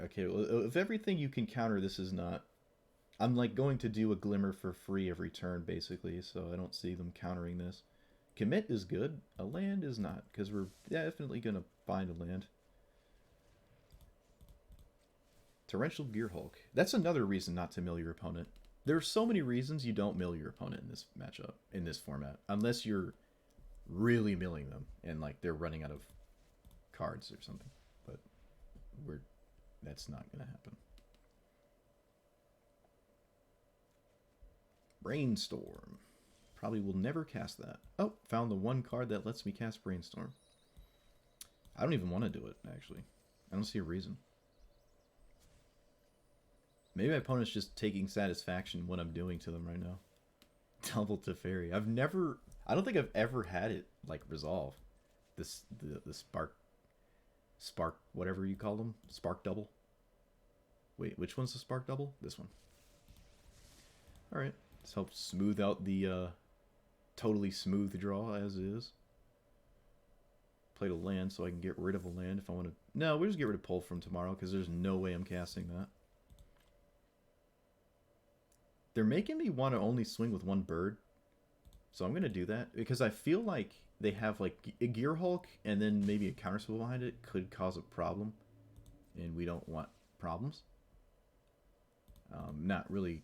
Okay, well, if everything you can counter, this is not... I'm, like, going to do a Glimmer for free every turn, basically, so I don't see them countering this. Commit is good. A land is not, because we're definitely going to find a land. Torrential Gearhulk. That's another reason not to mill your opponent. There are so many reasons you don't mill your opponent in this matchup, in this format, unless you're really milling them and like they're running out of cards or something. But that's not going to happen. Brainstorm. Probably will never cast that. Oh, found the one card that lets me cast Brainstorm. I don't even want to do it, actually. I don't see a reason. Maybe my opponent's just taking satisfaction in what I'm doing to them right now. Double Teferi. I don't think I've ever had it, like, resolve. The spark, whatever you call them. Spark double. Wait, which one's the spark double? This one. Alright. This helps smooth out the, totally smooth draw as is. Played a land so I can get rid of a land if I want to... No, we'll just get rid of Pull from tomorrow because there's no way I'm casting that. They're making me want to only swing with one bird. So I'm going to do that because I feel like they have like a Gearhulk and then maybe a counterspell behind it could cause a problem. And we don't want problems. Not really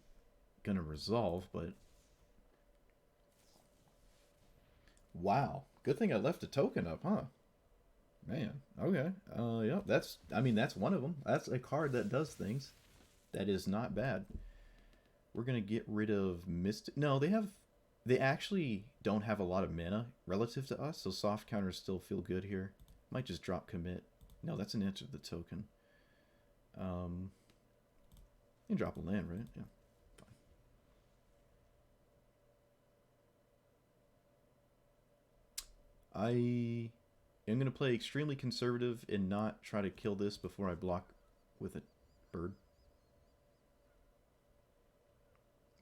going to resolve, but... Wow. Good thing I left a token up, huh? Man, okay. Yeah, that's one of them. That's a card that does things. That is not bad. We're going to get rid of No, they actually don't have a lot of mana relative to us, so soft counters still feel good here. Might just drop commit. No, that's an answer to the token. You can drop a land, right? Yeah, fine. I am going to play extremely conservative and not try to kill this before I block with a bird.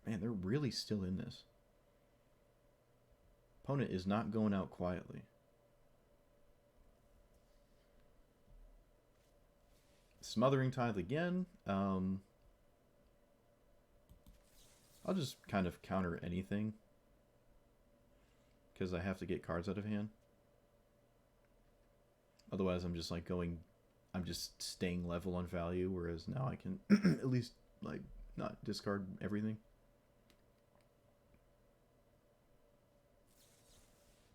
Man, they're really still in this. Opponent is not going out quietly. Smothering Tithe again. I'll just kind of counter anything. Because I have to get cards out of hand. Otherwise, I'm just like I'm just staying level on value, whereas now I can at least like not discard everything.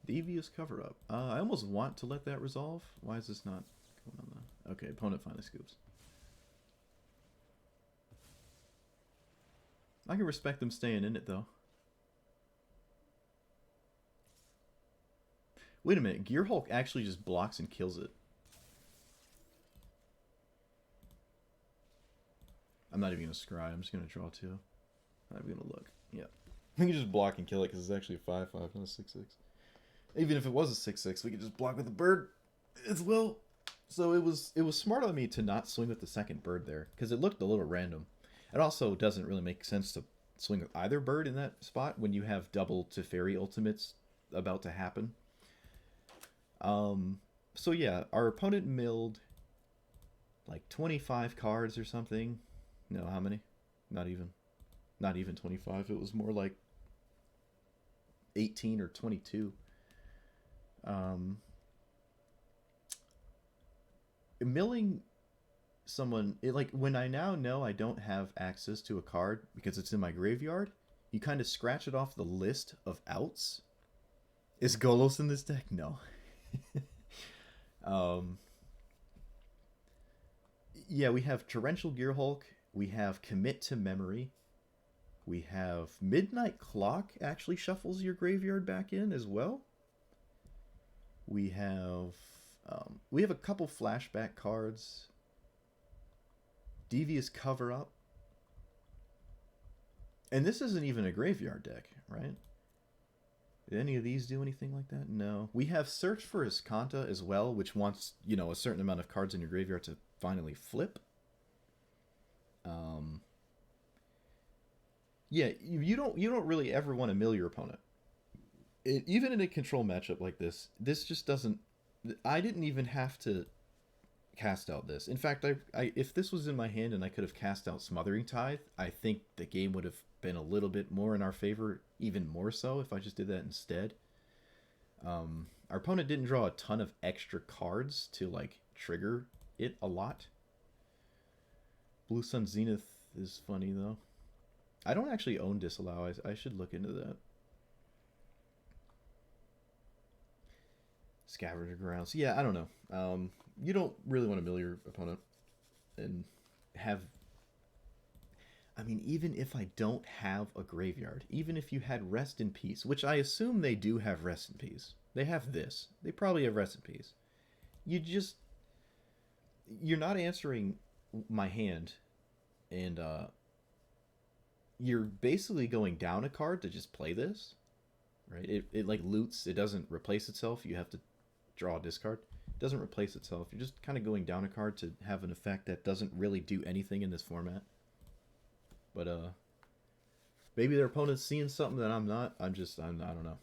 Devious Cover-Up. I almost want to let that resolve. Why is this not going on the... Okay, opponent finally scoops. I can respect them staying in it, though. Wait a minute. Gearhulk actually just blocks and kills it. I'm not even going to scry. I'm just going to draw 2. I'm going to look. Yeah. We can just block and kill it because it's actually a 5-5, not a 6-6. Even if it was a 6-6, we could just block with a bird as well. So it was smart on me to not swing with the second bird there, because it looked a little random. It also doesn't really make sense to swing with either bird in that spot when you have double Teferi ultimates about to happen. So yeah, our opponent milled like 25 cards or something. No, how many? Not even. Not even 25. It was more like 18 or 22. Um, Milling someone, like when I now know I don't have access to a card because it's in my graveyard, you kind of scratch it off the list of outs. Is Golos in this deck? No. um, yeah, we have Torrential Gearhulk. We have Commit to Memory. We have Midnight Clock actually shuffles your graveyard back in as well. We have a couple flashback cards. Devious Cover Up. And this isn't even a graveyard deck, right? Did any of these do anything like that? No. We have Search for Azcanta as well, which wants, a certain amount of cards in your graveyard to finally flip. Yeah, you don't really ever want to mill your opponent. Even in a control matchup like this just doesn't. I didn't even have to cast out this. In fact, I if this was in my hand and I could have cast out Smothering Tithe, I think the game would have been a little bit more in our favor, even more so if I just did that instead. Our opponent didn't draw a ton of extra cards to like trigger it a lot. Blue Sun Zenith is funny though. I don't actually own Disallow. I should look into that. Scavenger Grounds. Yeah, I don't know. You don't really want to mill your opponent and have. I mean, even if I don't have a graveyard, even if you had Rest in Peace, which I assume they do have Rest in Peace. They have this. They probably have Rest in Peace. You're not answering my hand, and you're basically going down a card to just play this, right? It like loots. It doesn't replace itself. You have to draw a discard. It doesn't replace itself. You're just kind of going down a card to have an effect that doesn't really do anything in this format. But maybe their opponent's seeing something that I'm not. I don't know.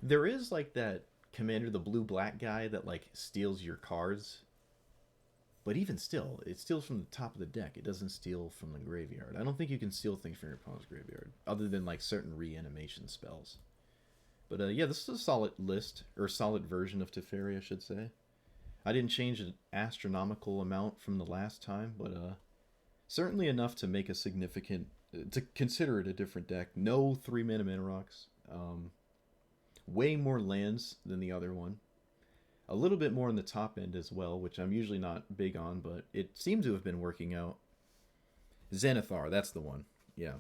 There is like that commander, the blue black guy that like steals your cards. But even still, it steals from the top of the deck. It doesn't steal from the graveyard. I don't think you can steal things from your opponent's graveyard, other than like certain reanimation spells. But yeah, this is a solid list, or solid version of Teferi, I should say. I didn't change an astronomical amount from the last time, but certainly enough to make a significant, to consider it a different deck. No 3-mana rocks. Way more lands than the other one. A little bit more on the top end as well, which I'm usually not big on, but it seems to have been working out. Xanathar, that's the one. Yeah.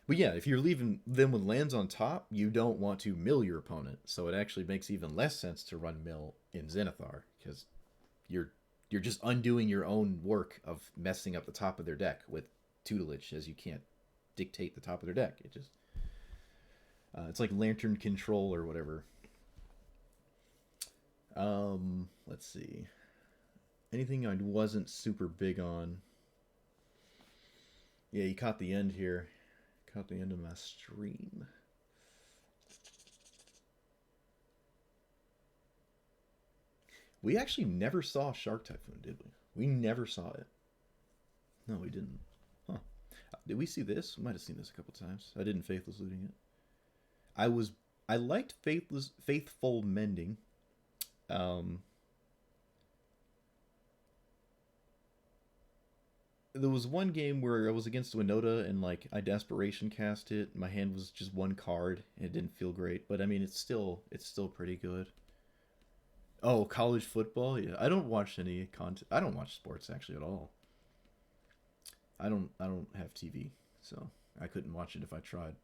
But yeah, if you're leaving them with lands on top, you don't want to mill your opponent. So it actually makes even less sense to run mill in Xanathar, because you're just undoing your own work of messing up the top of their deck with tutelage, as you can't dictate the top of their deck. It just it's like Lantern Control or whatever. Let's see. Anything I wasn't super big on. Yeah, you caught the end here. Caught the end of my stream. We actually never saw Shark Typhoon, did we? We never saw it. No, we didn't. Huh. Did we see this? We might have seen this a couple times. I didn't Faithless Looting it. I liked Faithful Mending. There was one game where I was against Winoda and like I desperation cast it. My hand was just one card and it didn't feel great, but I mean it's still pretty good. Oh, college football? Yeah, I don't watch any content. I don't watch sports actually at all. I don't have TV, so I couldn't watch it if I tried.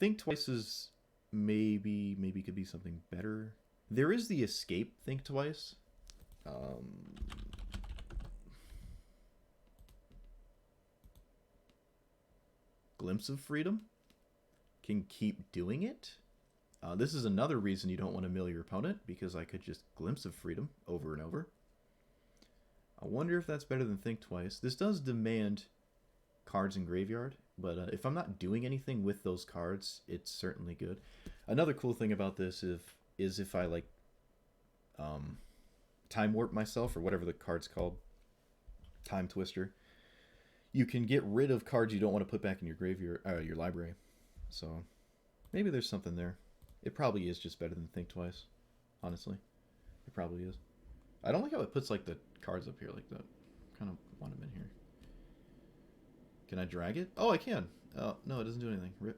Think Twice is maybe could be something better. There is the Escape Think Twice. Glimpse of Freedom can keep doing it. This is another reason you don't want to mill your opponent, because I could just Glimpse of Freedom over and over. I wonder if that's better than Think Twice. This does demand cards in graveyard, But if I'm not doing anything with those cards, it's certainly good. Another cool thing about this is if I like um, time warp myself or whatever the card's called, time twister. You can get rid of cards you don't want to put back in your graveyard, your library. So maybe there's something there. It probably is just better than Think Twice. Honestly, it probably is. I don't like how it puts like the cards up here like that. Kind of want them in here. Can I drag it? Oh, I can. Oh no, it doesn't do anything. Rip.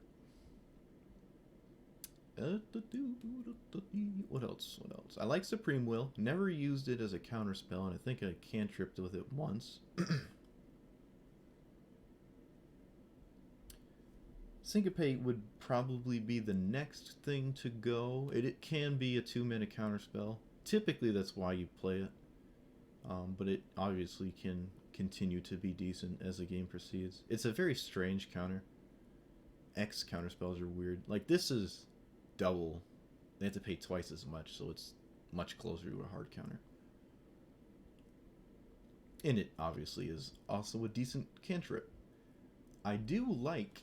What else? What else? I like Supreme Will. Never used it as a counter spell, and I think I cantripped with it once. Syncopate would probably be the next thing to go. It can be a 2-mana counter spell. Typically, that's why you play it. But it obviously can continue to be decent as the game proceeds. It's a very strange counter. X counter spells are weird. Like, this is double. They have to pay twice as much, so it's much closer to a hard counter. And it obviously is also a decent cantrip. I do like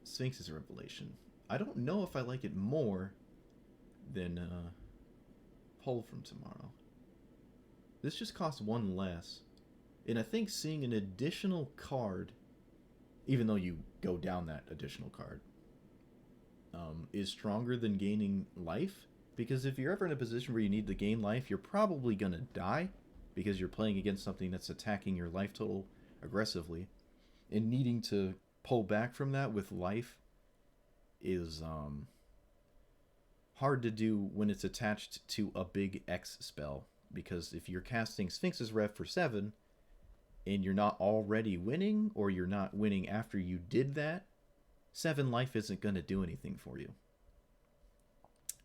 Sphinx's Revelation. I don't know if I like it more than Pull from Tomorrow. This just costs 1 less. And I think seeing an additional card, even though you go down that additional card, is stronger than gaining life. Because if you're ever in a position where you need to gain life, you're probably going to die because you're playing against something that's attacking your life total aggressively. And needing to pull back from that with life is hard to do when it's attached to a big X spell. Because if you're casting Sphinx's Rev for 7 and you're not already winning, or you're not winning after you did that, 7 life isn't going to do anything for you.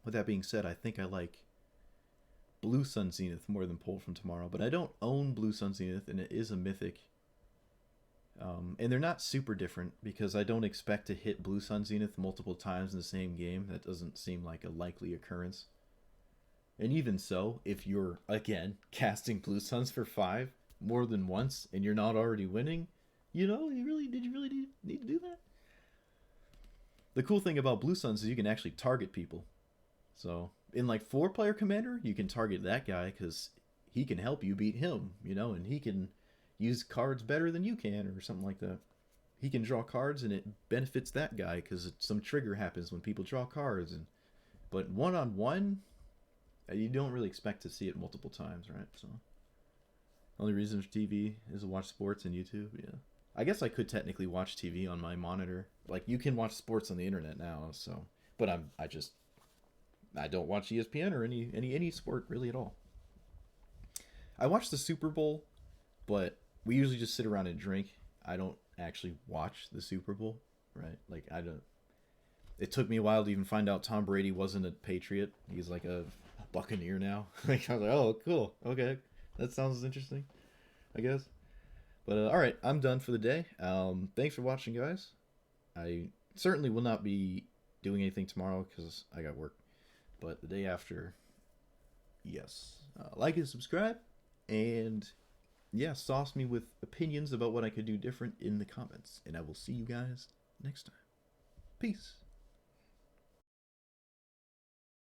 With that being said, I think I like Blue Sun Zenith more than Pull from Tomorrow, but I don't own Blue Sun Zenith, and it is a mythic. And they're not super different, because I don't expect to hit Blue Sun Zenith multiple times in the same game. That doesn't seem like a likely occurrence. And even so, if you're, again, casting Blue Suns for 5 more than once, and you're not already winning, did you really need to do that? The cool thing about Blue Suns is you can actually target people. So, in like 4-player Commander, you can target that guy, because he can help you beat him, and he can use cards better than you can, or something like that. He can draw cards, and it benefits that guy, because some trigger happens when people draw cards. But one-on-one, you don't really expect to see it multiple times, right? So, the only reason for TV is to watch sports and YouTube. Yeah, I guess I could technically watch TV on my monitor. Like, you can watch sports on the internet now. So, but I don't watch ESPN or any sport really at all. I watch the Super Bowl, but we usually just sit around and drink. I don't actually watch the Super Bowl, right? Like, I don't. It took me a while to even find out Tom Brady wasn't a Patriot. He's like a Buccaneer now. Like, I was like, oh, cool. Okay. That sounds interesting, I guess. But, all right. I'm done for the day. Thanks for watching, guys. I certainly will not be doing anything tomorrow because I got work. But the day after, yes. Like and subscribe. And, yeah, sauce me with opinions about what I could do different in the comments. And I will see you guys next time. Peace.